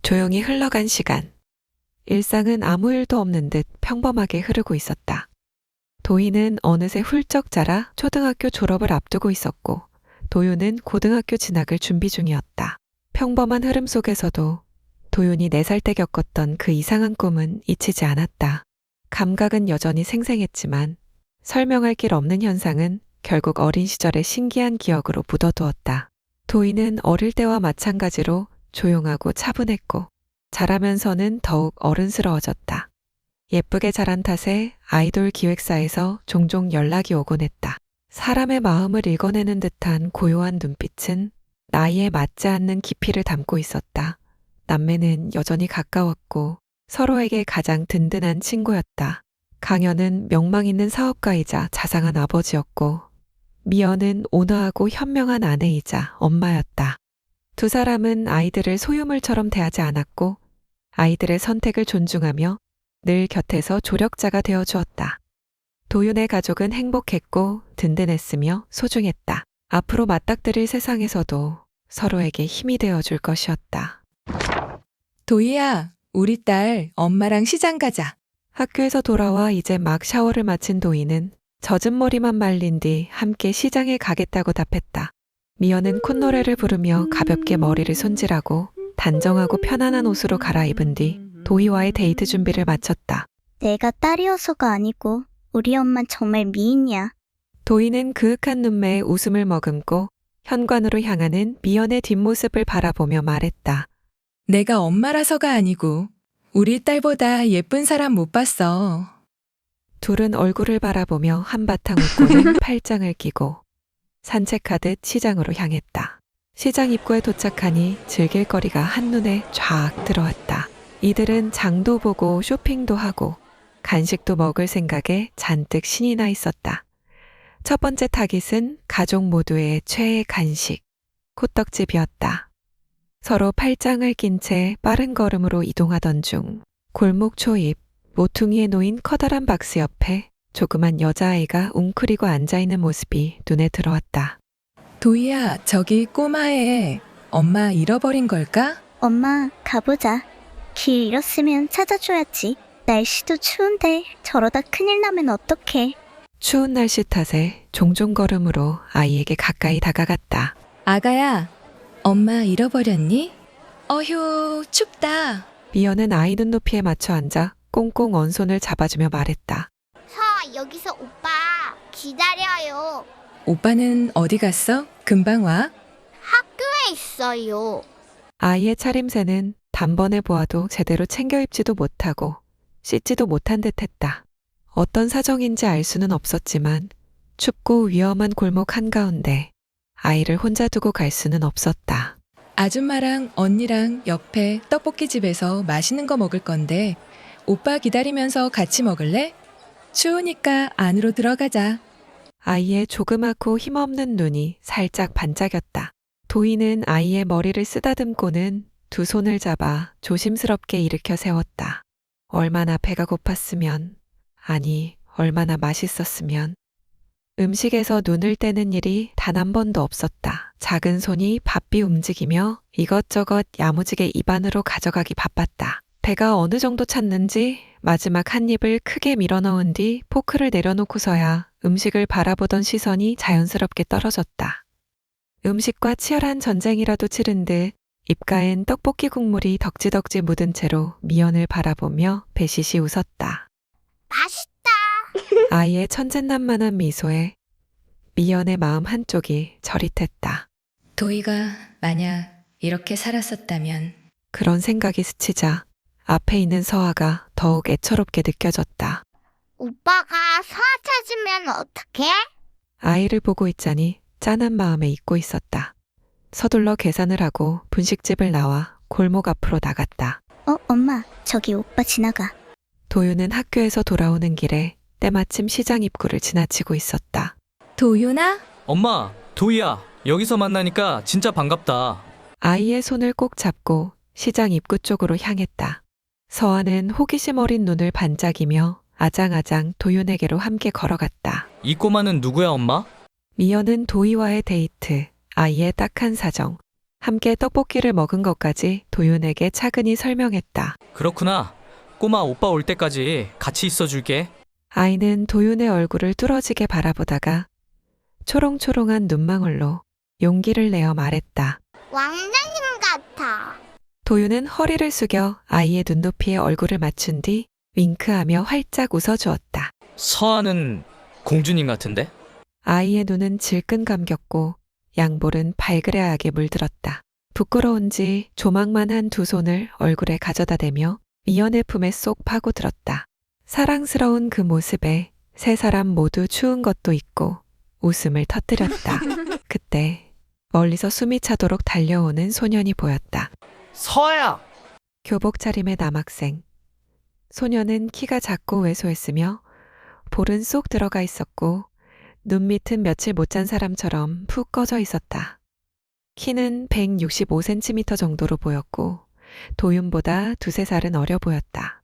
조용히 흘러간 시간. 일상은 아무 일도 없는 듯 평범하게 흐르고 있었다. 도희는 어느새 훌쩍 자라 초등학교 졸업을 앞두고 있었고, 도윤은 고등학교 진학을 준비 중이었다. 평범한 흐름 속에서도 도윤이 4살 때 겪었던 그 이상한 꿈은 잊히지 않았다. 감각은 여전히 생생했지만 설명할 길 없는 현상은 결국 어린 시절의 신기한 기억으로 묻어두었다. 도희는 어릴 때와 마찬가지로 조용하고 차분했고 자라면서는 더욱 어른스러워졌다. 예쁘게 자란 탓에 아이돌 기획사에서 종종 연락이 오곤 했다. 사람의 마음을 읽어내는 듯한 고요한 눈빛은 나이에 맞지 않는 깊이를 담고 있었다. 남매는 여전히 가까웠고 서로에게 가장 든든한 친구였다. 강현은 명망 있는 사업가이자 자상한 아버지였고 미연은 온화하고 현명한 아내이자 엄마였다. 두 사람은 아이들을 소유물처럼 대하지 않았고 아이들의 선택을 존중하며 늘 곁에서 조력자가 되어 주었다. 도윤의 가족은 행복했고 든든했으며 소중했다. 앞으로 맞닥뜨릴 세상에서도 서로에게 힘이 되어줄 것이었다. 도희야, 우리 딸 엄마랑 시장 가자. 학교에서 돌아와 이제 막 샤워를 마친 도희는 젖은 머리만 말린 뒤 함께 시장에 가겠다고 답했다. 미연은 콧노래를 부르며 가볍게 머리를 손질하고 단정하고 편안한 옷으로 갈아입은 뒤 도희와의 데이트 준비를 마쳤다. 내가 딸이어서가 아니고 우리 엄만 정말 미인이야. 도희는 그윽한 눈매에 웃음을 머금고 현관으로 향하는 미연의 뒷모습을 바라보며 말했다. 내가 엄마라서가 아니고 우리 딸보다 예쁜 사람 못 봤어. 둘은 얼굴을 바라보며 한바탕 웃고는 팔짱을 끼고 산책하듯 시장으로 향했다. 시장 입구에 도착하니 즐길 거리가 한눈에 쫙 들어왔다. 이들은 장도 보고 쇼핑도 하고 간식도 먹을 생각에 잔뜩 신이 나 있었다. 첫 번째 타깃은 가족 모두의 최애 간식, 호떡집이었다. 서로 팔짱을 낀 채 빠른 걸음으로 이동하던 중 골목 초입 모퉁이에 놓인 커다란 박스 옆에 조그만 여자아이가 웅크리고 앉아있는 모습이 눈에 들어왔다. 도희야, 저기 꼬마애. 엄마 잃어버린 걸까? 엄마, 가보자. 길 잃었으면 찾아줘야지. 날씨도 추운데 저러다 큰일 나면 어떡해. 추운 날씨 탓에 종종 걸음으로 아이에게 가까이 다가갔다. 아가야, 엄마 잃어버렸니? 어휴, 춥다. 미연은 아이 눈높이에 맞춰 앉아 꽁꽁 언 손을 잡아주며 말했다. 여기서 오빠 기다려요. 오빠는 어디 갔어? 금방 와? 학교에 있어요. 아이의 차림새는 단번에 보아도 제대로 챙겨 입지도 못하고 씻지도 못한 듯했다. 어떤 사정인지 알 수는 없었지만 춥고 위험한 골목 한가운데 아이를 혼자 두고 갈 수는 없었다. 아줌마랑 언니랑 옆에 떡볶이집에서 맛있는 거 먹을 건데 오빠 기다리면서 같이 먹을래? 추우니까 안으로 들어가자. 아이의 조그맣고 힘없는 눈이 살짝 반짝였다. 도희는 아이의 머리를 쓰다듬고는 두 손을 잡아 조심스럽게 일으켜 세웠다. 얼마나 배가 고팠으면, 아니 얼마나 맛있었으면. 음식에서 눈을 떼는 일이 단 한 번도 없었다. 작은 손이 바삐 움직이며 이것저것 야무지게 입안으로 가져가기 바빴다. 배가 어느 정도 찼는지 마지막 한 입을 크게 밀어넣은 뒤 포크를 내려놓고서야 음식을 바라보던 시선이 자연스럽게 떨어졌다. 음식과 치열한 전쟁이라도 치른 듯 입가엔 떡볶이 국물이 덕지덕지 묻은 채로 미연을 바라보며 배시시 웃었다. 맛있다. 아이의 천진난만한 미소에 미연의 마음 한쪽이 저릿했다. 도희가 만약 이렇게 살았었다면 그런 생각이 스치자 앞에 있는 서아가 더욱 애처롭게 느껴졌다. 오빠가 서아 찾으면 어떡해? 아이를 보고 있자니 짠한 마음에 잊고 있었다. 서둘러 계산을 하고 분식집을 나와 골목 앞으로 나갔다. 엄마, 저기 오빠 지나가. 도윤은 학교에서 돌아오는 길에 때마침 시장 입구를 지나치고 있었다. 도윤아? 엄마, 도희야. 여기서 만나니까 진짜 반갑다. 아이의 손을 꼭 잡고 시장 입구 쪽으로 향했다. 서아는 호기심 어린 눈을 반짝이며 아장아장 도윤에게로 함께 걸어갔다. 이 꼬마는 누구야, 엄마? 미연은 도희와의 데이트, 아이의 딱한 사정, 함께 떡볶이를 먹은 것까지 도윤에게 차근히 설명했다. 그렇구나. 꼬마 오빠 올 때까지 같이 있어줄게. 아이는 도윤의 얼굴을 뚫어지게 바라보다가 초롱초롱한 눈망울로 용기를 내어 말했다. 왕자님 같아. 도윤은 허리를 숙여 아이의 눈높이에 얼굴을 맞춘 뒤 윙크하며 활짝 웃어주었다. 서아는 공주님 같은데? 아이의 눈은 질끈 감겼고 양볼은 발그레하게 물들었다. 부끄러운지 조망만한 두 손을 얼굴에 가져다 대며 미연의 품에 쏙 파고들었다. 사랑스러운 그 모습에 세 사람 모두 추운 것도 있고 웃음을 터뜨렸다. 그때 멀리서 숨이 차도록 달려오는 소년이 보였다. 서아야! 교복 차림의 남학생. 소년은 키가 작고 왜소했으며 볼은 쏙 들어가 있었고 눈 밑은 며칠 못 잔 사람처럼 푹 꺼져 있었다. 키는 165cm 정도로 보였고 도윤보다 두세 살은 어려 보였다.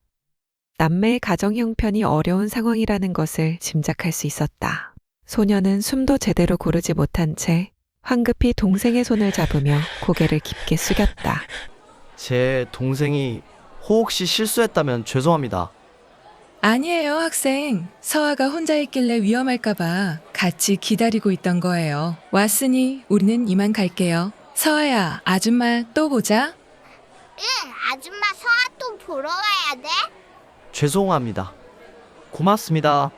남매의 가정 형편이 어려운 상황이라는 것을 짐작할 수 있었다. 소년은 숨도 제대로 고르지 못한 채 황급히 동생의 손을 잡으며 고개를 깊게 숙였다. 제 동생이 혹시 실수했다면 죄송합니다. 아니에요, 학생. 서아가 혼자 있길래 위험할까봐 같이 기다리고 있던 거예요. 왔으니 우리는 이만 갈게요. 서아야, 아줌마 또 보자. 응, 아줌마 서아 또 보러 가야 돼? 죄송합니다. 고맙습니다.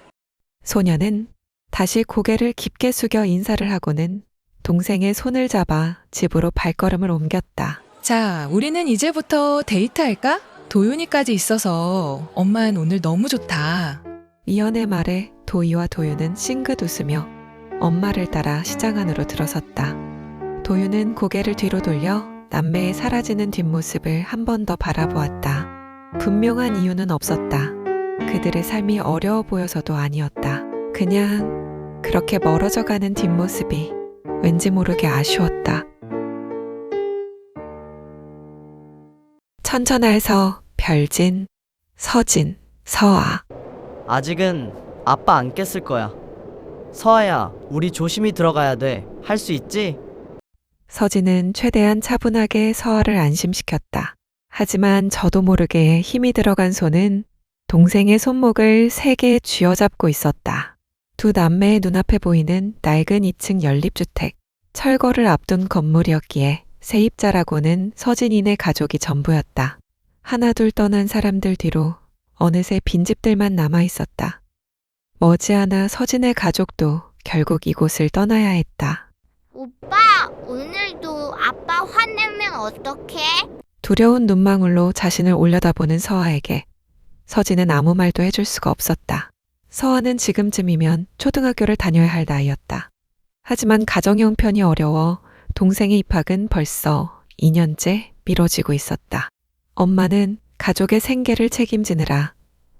소년은 다시 고개를 깊게 숙여 인사를 하고는 동생의 손을 잡아 집으로 발걸음을 옮겼다. 자, 우리는 이제부터 데이트할까? 도윤이까지 있어서 엄만 오늘 너무 좋다. 미연의 말에 도희와 도윤은 싱긋 웃으며 엄마를 따라 시장 안으로 들어섰다. 도윤은 고개를 뒤로 돌려 남매의 사라지는 뒷모습을 한 번 더 바라보았다. 분명한 이유는 없었다. 그들의 삶이 어려워 보여서도 아니었다. 그냥 그렇게 멀어져 가는 뒷모습이 왠지 모르게 아쉬웠다. 천천아에서 별진, 서진, 서아. 아직은 아빠 안 깼을 거야. 서아야, 우리 조심히 들어가야 돼. 할 수 있지? 서진은 최대한 차분하게 서아를 안심시켰다. 하지만 저도 모르게 힘이 들어간 손은 동생의 손목을 세게 쥐어잡고 있었다. 두 남매의 눈앞에 보이는 낡은 2층 연립주택, 철거를 앞둔 건물이었기에 세입자라고는 서진이네 가족이 전부였다. 하나둘 떠난 사람들 뒤로 어느새 빈집들만 남아 있었다. 머지않아 서진의 가족도 결국 이곳을 떠나야 했다. 오빠, 오늘도 아빠 화내면 어떡해? 두려운 눈망울로 자신을 올려다보는 서아에게 서진은 아무 말도 해줄 수가 없었다. 서아는 지금쯤이면 초등학교를 다녀야 할 나이였다. 하지만 가정 형편이 어려워 동생의 입학은 벌써 2년째 미뤄지고 있었다. 엄마는 가족의 생계를 책임지느라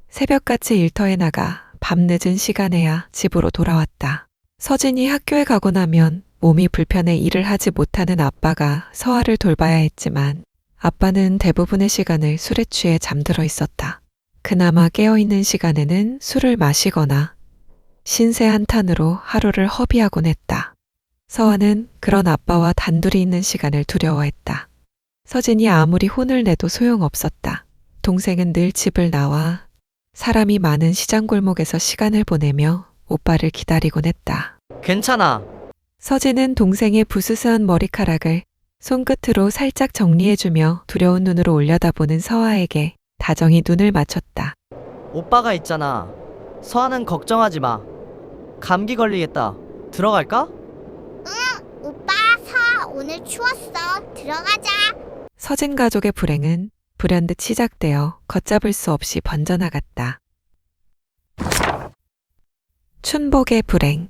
새벽같이 일터에 나가 밤늦은 시간에야 집으로 돌아왔다. 서진이 학교에 가고 나면 몸이 불편해 일을 하지 못하는 아빠가 서아를 돌봐야 했지만 아빠는 대부분의 시간을 술에 취해 잠들어 있었다. 그나마 깨어있는 시간에는 술을 마시거나 신세 한탄으로 하루를 허비하곤 했다. 서아는 그런 아빠와 단둘이 있는 시간을 두려워했다. 서진이 아무리 혼을 내도 소용없었다. 동생은 늘 집을 나와 사람이 많은 시장 골목에서 시간을 보내며 오빠를 기다리곤 했다. 괜찮아. 서진은 동생의 부스스한 머리카락을 손끝으로 살짝 정리해주며 두려운 눈으로 올려다보는 서아에게 다정히 눈을 맞췄다. 오빠가 있잖아. 서아는 걱정하지 마. 감기 걸리겠다. 들어갈까? 응, 오빠, 서아 오늘 추웠어. 들어가자. 서진 가족의 불행은 불현듯 시작되어 걷잡을 수 없이 번져나갔다. 춘복의 불행.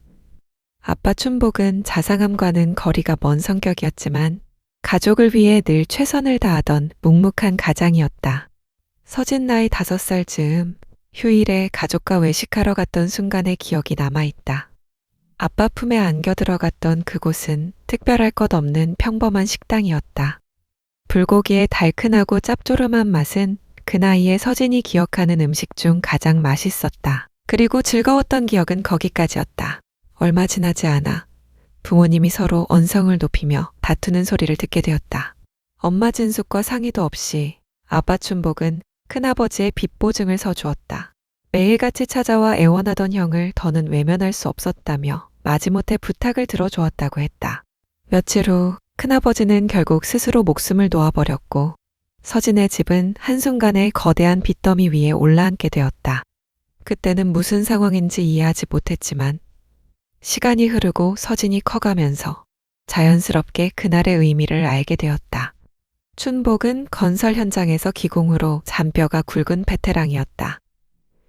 아빠 춘복은 자상함과는 거리가 먼 성격이었지만 가족을 위해 늘 최선을 다하던 묵묵한 가장이었다. 서진 나이 5살 즈음 휴일에 가족과 외식하러 갔던 순간의 기억이 남아있다. 아빠 품에 안겨 들어갔던 그곳은 특별할 것 없는 평범한 식당이었다. 불고기의 달큰하고 짭조름한 맛은 그 나이에 서진이 기억하는 음식 중 가장 맛있었다. 그리고 즐거웠던 기억은 거기까지였다. 얼마 지나지 않아 부모님이 서로 언성을 높이며 다투는 소리를 듣게 되었다. 엄마 진숙과 상의도 없이 아빠 춘복은 큰아버지의 빚 보증을 서주었다. 매일같이 찾아와 애원하던 형을 더는 외면할 수 없었다며 마지못해 부탁을 들어주었다고 했다. 며칠 후 큰아버지는 결국 스스로 목숨을 놓아버렸고 서진의 집은 한순간에 거대한 빚더미 위에 올라앉게 되었다. 그때는 무슨 상황인지 이해하지 못했지만 시간이 흐르고 서진이 커가면서 자연스럽게 그날의 의미를 알게 되었다. 춘복은 건설 현장에서 기공으로 잔뼈가 굵은 베테랑이었다.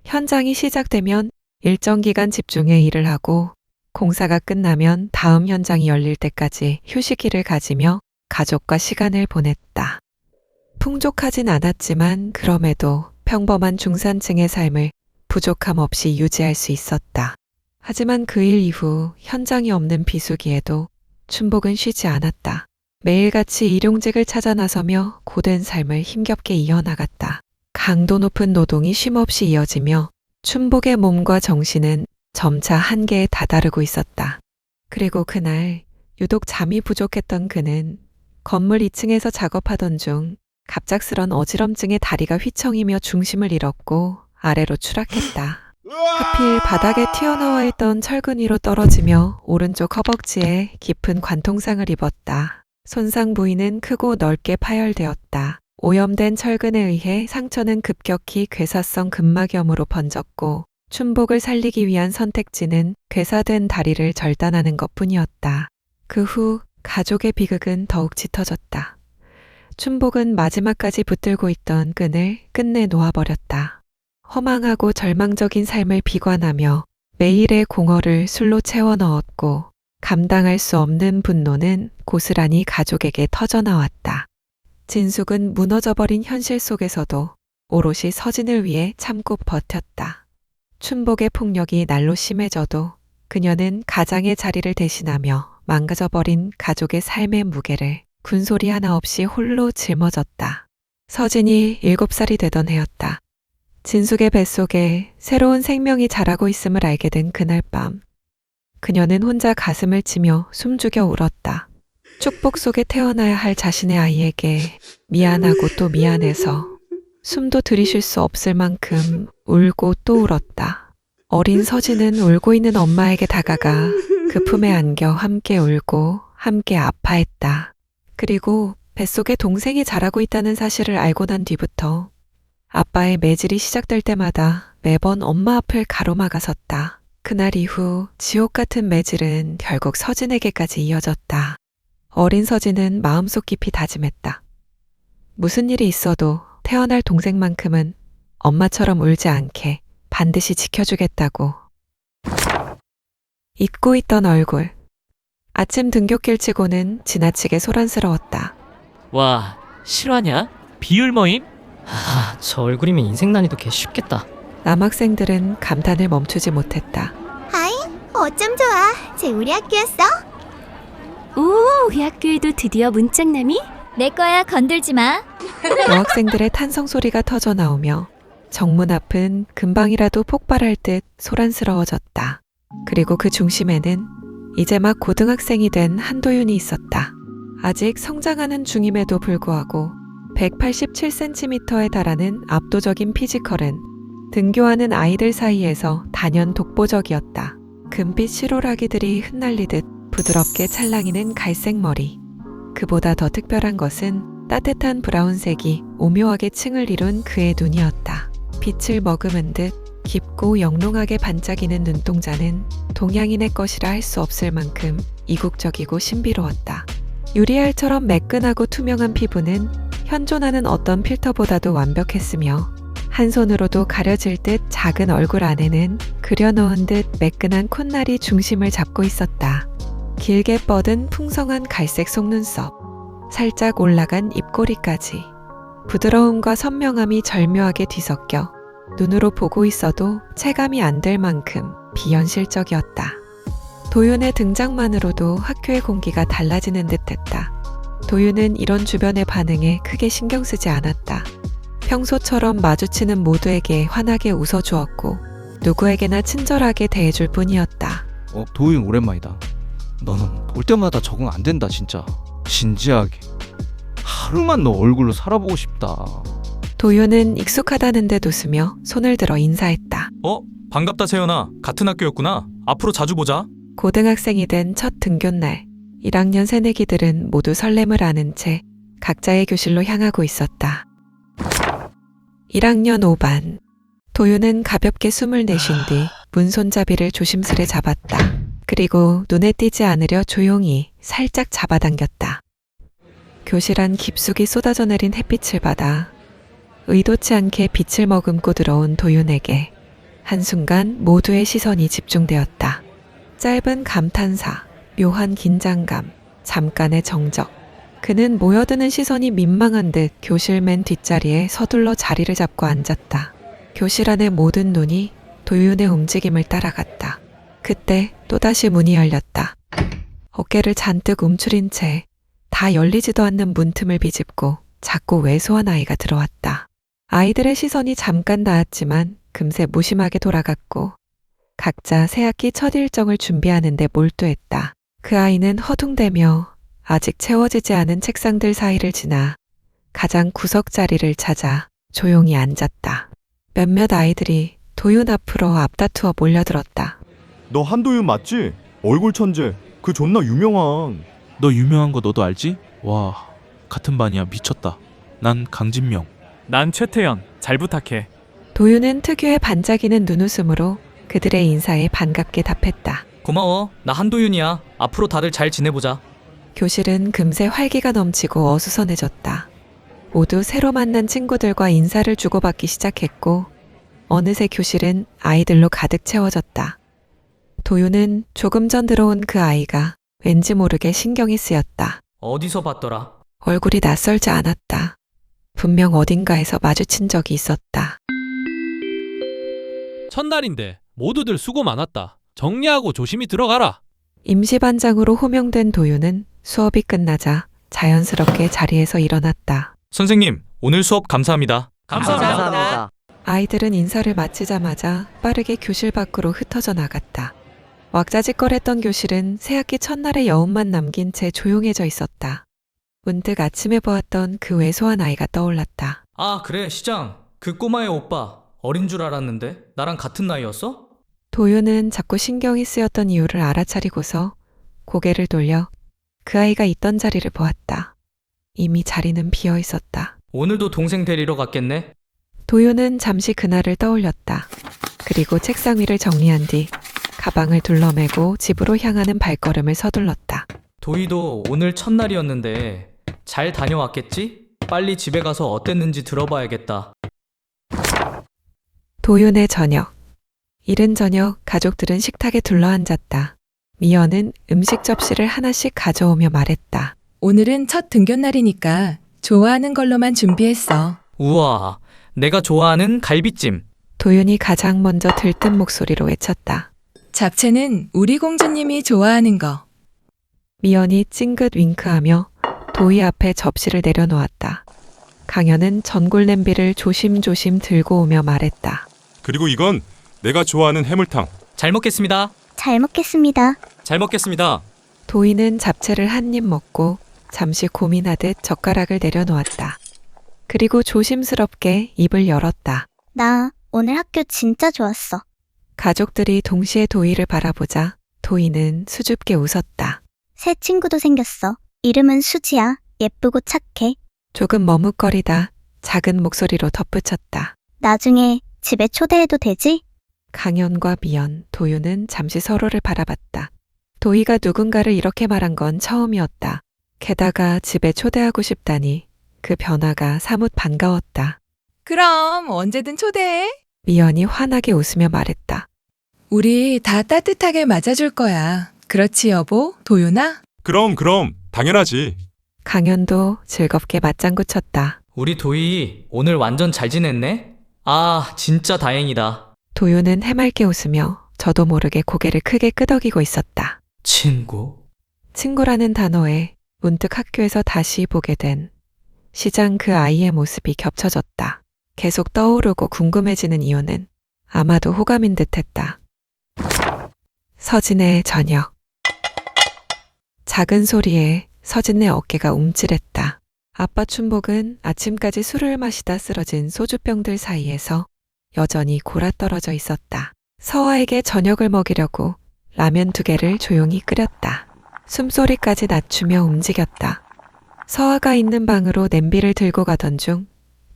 현장이 시작되면 일정 기간 집중해 일을 하고 공사가 끝나면 다음 현장이 열릴 때까지 휴식기를 가지며 가족과 시간을 보냈다. 풍족하진 않았지만 그럼에도 평범한 중산층의 삶을 부족함 없이 유지할 수 있었다. 하지만 그 일 이후 현장이 없는 비수기에도 춘복은 쉬지 않았다. 매일같이 일용직을 찾아 나서며 고된 삶을 힘겹게 이어나갔다. 강도 높은 노동이 쉼없이 이어지며 춘복의 몸과 정신은 점차 한계에 다다르고 있었다. 그리고 그날 유독 잠이 부족했던 그는 건물 2층에서 작업하던 중 갑작스런 어지럼증에 다리가 휘청이며 중심을 잃었고 아래로 추락했다. 하필 바닥에 튀어나와 있던 철근 위로 떨어지며 오른쪽 허벅지에 깊은 관통상을 입었다. 손상 부위는 크고 넓게 파열되었다. 오염된 철근에 의해 상처는 급격히 괴사성 근막염으로 번졌고 춘복을 살리기 위한 선택지는 괴사된 다리를 절단하는 것뿐이었다. 그 후 가족의 비극은 더욱 짙어졌다. 춘복은 마지막까지 붙들고 있던 끈을 끝내 놓아버렸다. 허망하고 절망적인 삶을 비관하며 매일의 공허를 술로 채워 넣었고 감당할 수 없는 분노는 고스란히 가족에게 터져나왔다. 진숙은 무너져버린 현실 속에서도 오롯이 서진을 위해 참고 버텼다. 춘복의 폭력이 날로 심해져도 그녀는 가장의 자리를 대신하며 망가져버린 가족의 삶의 무게를 군소리 하나 없이 홀로 짊어졌다. 서진이 7살이 되던 해였다. 진숙의 뱃속에 새로운 생명이 자라고 있음을 알게 된 그날 밤. 그녀는 혼자 가슴을 치며 숨죽여 울었다. 축복 속에 태어나야 할 자신의 아이에게 미안하고 또 미안해서 숨도 들이쉴 수 없을 만큼 울고 또 울었다. 어린 서진은 울고 있는 엄마에게 다가가 그 품에 안겨 함께 울고 함께 아파했다. 그리고 뱃속에 동생이 자라고 있다는 사실을 알고 난 뒤부터 아빠의 매질이 시작될 때마다 매번 엄마 앞을 가로막아섰다. 그날 이후 지옥 같은 매질은 결국 서진에게까지 이어졌다. 어린 서진은 마음속 깊이 다짐했다. 무슨 일이 있어도 태어날 동생만큼은 엄마처럼 울지 않게 반드시 지켜주겠다고. 잊고 있던 얼굴. 아침 등굣길 치고는 지나치게 소란스러웠다. 와, 실화냐? 비율 모임? 저 얼굴이면 인생 난이도 개 쉽겠다. 남학생들은 감탄을 멈추지 못했다. 아이, 어쩜 좋아. 쟤 우리 학교였어? 오, 우리 학교에도 드디어 문짝남이? 내 거야, 건들지 마. 여학생들의 탄성 소리가 터져 나오며 정문 앞은 금방이라도 폭발할 듯 소란스러워졌다. 그리고 그 중심에는 이제 막 고등학생이 된 한도윤이 있었다. 아직 성장하는 중임에도 불구하고 187cm에 달하는 압도적인 피지컬은 등교하는 아이들 사이에서 단연 독보적이었다. 금빛 시로라기들이 흩날리듯 부드럽게 찰랑이는 갈색 머리. 그보다 더 특별한 것은 따뜻한 브라운색이 오묘하게 층을 이룬 그의 눈이었다. 빛을 머금은 듯 깊고 영롱하게 반짝이는 눈동자는 동양인의 것이라 할 수 없을 만큼 이국적이고 신비로웠다. 유리알처럼 매끈하고 투명한 피부는 현존하는 어떤 필터보다도 완벽했으며 한 손으로도 가려질 듯 작은 얼굴 안에는 그려넣은 듯 매끈한 콧날이 중심을 잡고 있었다. 길게 뻗은 풍성한 갈색 속눈썹, 살짝 올라간 입꼬리까지 부드러움과 선명함이 절묘하게 뒤섞여 눈으로 보고 있어도 체감이 안 될 만큼 비현실적이었다. 도윤의 등장만으로도 학교의 공기가 달라지는 듯했다. 도윤은 이런 주변의 반응에 크게 신경 쓰지 않았다. 평소처럼 마주치는 모두에게 환하게 웃어주었고 누구에게나 친절하게 대해줄 뿐이었다. 도윤 오랜만이다. 너는 볼 때마다 적응 안 된다 진짜. 진지하게. 하루만 너 얼굴로 살아보고 싶다. 도윤은 익숙하다는 듯 웃으며 손을 들어 인사했다. 반갑다 세연아. 같은 학교였구나. 앞으로 자주 보자. 고등학생이 된 첫 등교날, 1학년 새내기들은 모두 설렘을 아는 채 각자의 교실로 향하고 있었다. 1학년 5반. 도윤은 가볍게 숨을 내쉰 뒤 문손잡이를 조심스레 잡았다. 그리고 눈에 띄지 않으려 조용히 살짝 잡아당겼다. 교실 안 깊숙이 쏟아져 내린 햇빛을 받아 의도치 않게 빛을 머금고 들어온 도윤에게 한순간 모두의 시선이 집중되었다. 짧은 감탄사, 묘한 긴장감, 잠깐의 정적. 그는 모여드는 시선이 민망한 듯 교실 맨 뒷자리에 서둘러 자리를 잡고 앉았다. 교실 안의 모든 눈이 도윤의 움직임을 따라갔다. 그때 또다시 문이 열렸다. 어깨를 잔뜩 움츠린 채 다 열리지도 않는 문틈을 비집고 작고 왜소한 아이가 들어왔다. 아이들의 시선이 잠깐 닿았지만 금세 무심하게 돌아갔고 각자 새학기 첫 일정을 준비하는 데 몰두했다. 그 아이는 허둥대며 아직 채워지지 않은 책상들 사이를 지나 가장 구석 자리를 찾아 조용히 앉았다. 몇몇 아이들이 도윤 앞으로 앞다투어 몰려들었다. 너 한도윤 맞지? 얼굴 천재. 그 존나 유명한. 너 유명한 거 너도 알지? 와, 같은 반이야. 미쳤다. 난 강진명. 난 최태연. 잘 부탁해. 도윤은 특유의 반짝이는 눈웃음으로 그들의 인사에 반갑게 답했다. 고마워. 나 한도윤이야. 앞으로 다들 잘 지내보자. 교실은 금세 활기가 넘치고 어수선해졌다. 모두 새로 만난 친구들과 인사를 주고받기 시작했고 어느새 교실은 아이들로 가득 채워졌다. 도윤은 조금 전 들어온 그 아이가 왠지 모르게 신경이 쓰였다. 어디서 봤더라? 얼굴이 낯설지 않았다. 분명 어딘가에서 마주친 적이 있었다. 첫날인데 모두들 수고 많았다. 정리하고 조심히 들어가라. 임시반장으로 호명된 도윤은 수업이 끝나자 자연스럽게 자리에서 일어났다. 선생님, 오늘 수업 감사합니다. 감사합니다. 아이들은 인사를 마치자마자 빠르게 교실 밖으로 흩어져 나갔다. 왁자지껄했던 교실은 새학기 첫날의 여운만 남긴 채 조용해져 있었다. 문득 아침에 보았던 그 왜소한 아이가 떠올랐다. 아, 그래, 시장. 그 꼬마의 오빠. 어린 줄 알았는데 나랑 같은 나이였어? 도윤은 자꾸 신경이 쓰였던 이유를 알아차리고서 고개를 돌려 그 아이가 있던 자리를 보았다. 이미 자리는 비어 있었다. 오늘도 동생 데리러 갔겠네? 도윤은 잠시 그날을 떠올렸다. 그리고 책상 위를 정리한 뒤 가방을 둘러매고 집으로 향하는 발걸음을 서둘렀다. 도희도 오늘 첫날이었는데 잘 다녀왔겠지? 빨리 집에 가서 어땠는지 들어봐야겠다. 도윤의 저녁. 이른 저녁 가족들은 식탁에 둘러앉았다. 미연은 음식 접시를 하나씩 가져오며 말했다. 오늘은 첫 등교날이니까 좋아하는 걸로만 준비했어. 우와, 내가 좋아하는 갈비찜. 도윤이 가장 먼저 들뜬 목소리로 외쳤다. 잡채는 우리 공주님이 좋아하는 거. 미연이 찡긋 윙크하며 도희 앞에 접시를 내려놓았다. 강현은 전골 냄비를 조심조심 들고 오며 말했다. 그리고 이건 내가 좋아하는 해물탕. 잘 먹겠습니다. 잘 먹겠습니다. 잘 먹겠습니다. 도희는 잡채를 한 입 먹고 잠시 고민하듯 젓가락을 내려놓았다. 그리고 조심스럽게 입을 열었다. 나 오늘 학교 진짜 좋았어. 가족들이 동시에 도희를 바라보자 도희는 수줍게 웃었다. 새 친구도 생겼어. 이름은 수지야. 예쁘고 착해. 조금 머뭇거리다 작은 목소리로 덧붙였다. 나중에 집에 초대해도 되지? 강현과 미연, 도윤은 잠시 서로를 바라봤다. 도희가 누군가를 이렇게 말한 건 처음이었다. 게다가 집에 초대하고 싶다니 그 변화가 사뭇 반가웠다. 그럼 언제든 초대해. 미연이 환하게 웃으며 말했다. 우리 다 따뜻하게 맞아줄 거야. 그렇지 여보, 도윤아? 그럼 당연하지. 강현도 즐겁게 맞장구 쳤다. 우리 도희 오늘 완전 잘 지냈네? 아, 진짜 다행이다. 도윤은 해맑게 웃으며 저도 모르게 고개를 크게 끄덕이고 있었다. 친구? 친구라는 단어에 문득 학교에서 다시 보게 된 시장 그 아이의 모습이 겹쳐졌다. 계속 떠오르고 궁금해지는 이유는 아마도 호감인 듯했다. 서진의 저녁. 작은 소리에 서진의 어깨가 움찔했다. 아빠 춘복은 아침까지 술을 마시다 쓰러진 소주병들 사이에서 여전히 골아떨어져 있었다. 서아에게 저녁을 먹이려고 라면 2개를 조용히 끓였다. 숨소리까지 낮추며 움직였다. 서아가 있는 방으로 냄비를 들고 가던 중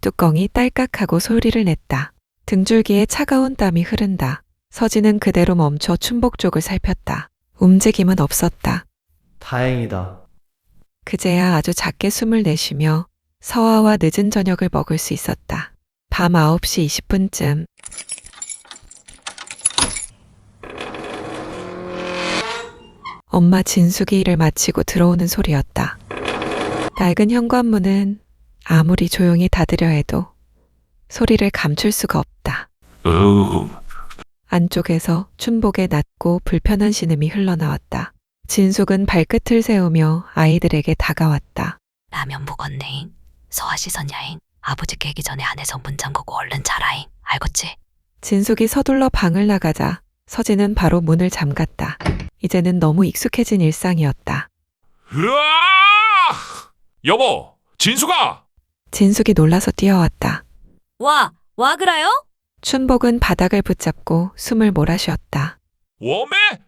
뚜껑이 딸깍하고 소리를 냈다. 등줄기에 차가운 땀이 흐른다. 서진은 그대로 멈춰 춘복 쪽을 살폈다. 움직임은 없었다. 다행이다. 그제야 아주 작게 숨을 내쉬며 서아와 늦은 저녁을 먹을 수 있었다. 밤 9시 20분쯤. 엄마 진숙이 일을 마치고 들어오는 소리였다. 낡은 현관문은 아무리 조용히 닫으려 해도 소리를 감출 수가 없다. 안쪽에서 춘복의 낮고 불편한 신음이 흘러나왔다. 진숙은 발끝을 세우며 아이들에게 다가왔다. 라면 묵었네잉. 서아 씻었냐잉. 아버지 깨기 전에 안에서 문 잠그고 얼른 자라잉. 알겠지? 진숙이 서둘러 방을 나가자 서진은 바로 문을 잠갔다. 이제는 너무 익숙해진 일상이었다. 으아! 여보, 진숙아! 진숙이 놀라서 뛰어왔다. 와 그라요? 춘복은 바닥을 붙잡고 숨을 몰아쉬었다. 웜에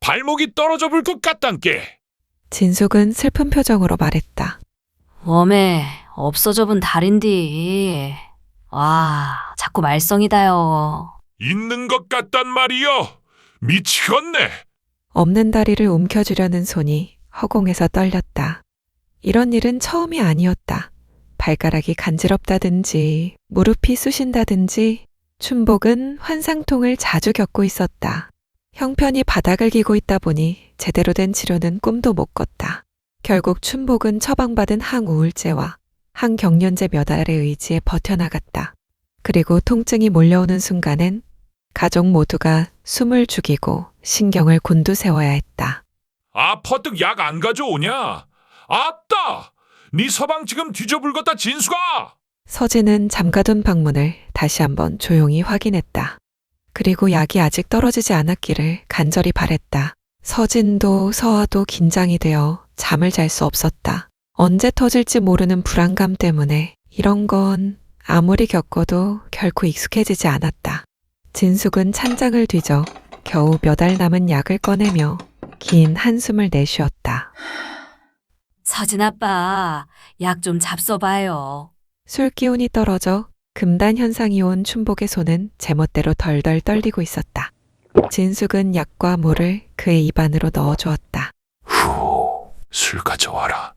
발목이 떨어져 볼 것 같단께. 진숙은 슬픈 표정으로 말했다. 웜에 없어져 본 달인디. 와 자꾸 말썽이다요. 있는 것 같단 말이여. 미치겠네. 없는 다리를 움켜쥐려는 손이 허공에서 떨렸다. 이런 일은 처음이 아니었다. 발가락이 간지럽다든지 무릎이 쑤신다든지 춘복은 환상통을 자주 겪고 있었다. 형편이 바닥을 기고 있다 보니 제대로 된 치료는 꿈도 못 꿨다. 결국 춘복은 처방받은 항우울제와 항경련제 몇 알의 의지에 버텨나갔다. 그리고 통증이 몰려오는 순간엔 가족 모두가 숨을 죽이고 신경을 곤두세워야 했다. 퍼뜩 약 안 가져오냐? 아따! 네 서방 지금 뒤져불겄다 진수가! 서진은 잠가둔 방문을 다시 한번 조용히 확인했다. 그리고 약이 아직 떨어지지 않았기를 간절히 바랬다. 서진도 서아도 긴장이 되어 잠을 잘 수 없었다. 언제 터질지 모르는 불안감 때문에 이런 건 아무리 겪어도 결코 익숙해지지 않았다. 진숙은 찬장을 뒤져 겨우 몇 알 남은 약을 꺼내며 긴 한숨을 내쉬었다. 서진 아빠, 약 좀 잡숴봐요. 술 기운이 떨어져 금단 현상이 온 춘복의 손은 제멋대로 덜덜 떨리고 있었다. 진숙은 약과 물을 그의 입안으로 넣어주었다. 술 가져와라.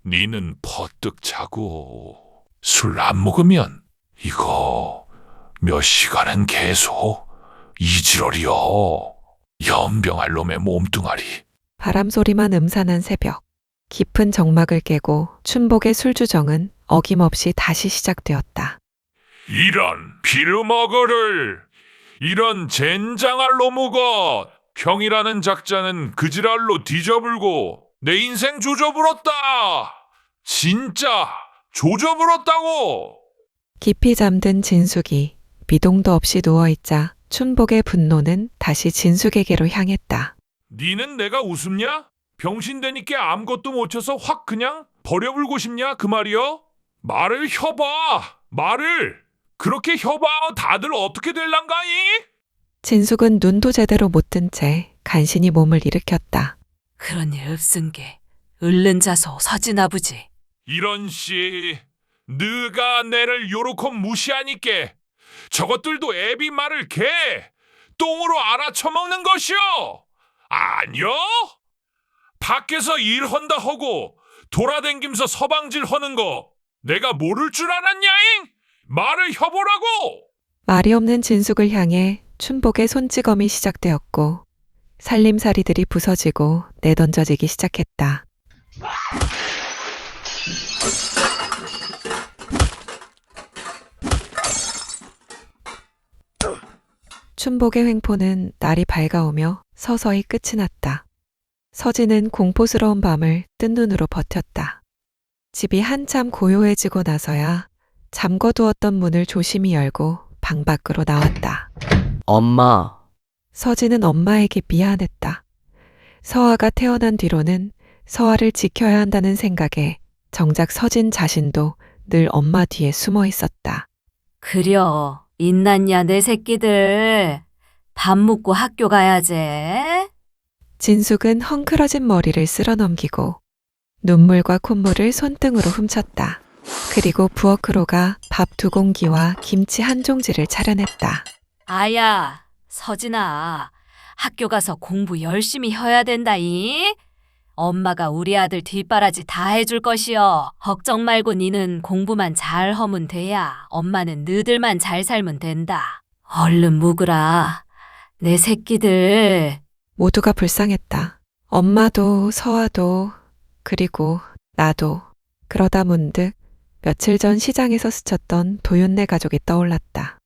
니는 퍼뜩 자고 술 안 먹으면 이거 몇 시간은 계속 이지러리여. 연병할 놈의 몸뚱아리. 바람소리만 음산한 새벽. 깊은 정막을 깨고 춘복의 술주정은 어김없이 다시 시작되었다. 이런 비르머거를, 이런 젠장할 놈의 평이라는 작자는 그 지랄로 뒤져불고 내 인생 조져불었다. 진짜 조져불었다고. 깊이 잠든 진숙이 미동도 없이 누워있자 춘복의 분노는 다시 진숙에게로 향했다. 니는 내가 웃음냐? 병신되니까 아무것도 못 쳐서 확 그냥 버려불고 싶냐 그 말이여? 말을 혀봐. 말을. 그렇게 혀봐. 다들 어떻게 될란가이? 진숙은 눈도 제대로 못 뜬 채 간신히 몸을 일으켰다. 그런 일 없은 게 얼른 자소 서진 아버지. 이런 씨, 너가 내를 요렇게 무시하니까 저것들도 애비 말을 개 똥으로 알아쳐먹는 것이오. 아니요? 밖에서 일한다 하고 돌아댕김서 서방질 하는 거 내가 모를 줄 알았냐잉? 말을 혀보라고! 말이 없는 진숙을 향해 춘복의 손찌검이 시작되었고 살림살이들이 부서지고 내던져지기 시작했다. 춘복의 횡포는 날이 밝아오며 서서히 끝이 났다. 서진은 공포스러운 밤을 뜬 눈으로 버텼다. 집이 한참 고요해지고 나서야 잠궈두었던 문을 조심히 열고 방 밖으로 나왔다. 엄마. 서진은 엄마에게 미안했다. 서아가 태어난 뒤로는 서아를 지켜야 한다는 생각에 정작 서진 자신도 늘 엄마 뒤에 숨어 있었다. 그려, 있났냐 내 새끼들. 밥 먹고 학교 가야지. 진숙은 헝클어진 머리를 쓸어넘기고 눈물과 콧물을 손등으로 훔쳤다. 그리고 부엌으로 밥 2공기와 김치 1종지를 차려냈다. 아야, 서진아. 학교 가서 공부 열심히 해야 된다이. 엄마가 우리 아들 뒷바라지 다 해줄 것이여. 걱정 말고 니는 공부만 잘 하면 돼야. 엄마는 너들만 잘 살면 된다. 얼른 묵으라. 내 새끼들. 모두가 불쌍했다. 엄마도 서아도 그리고 나도. 그러다 문득 며칠 전 시장에서 스쳤던 도윤네 가족이 떠올랐다.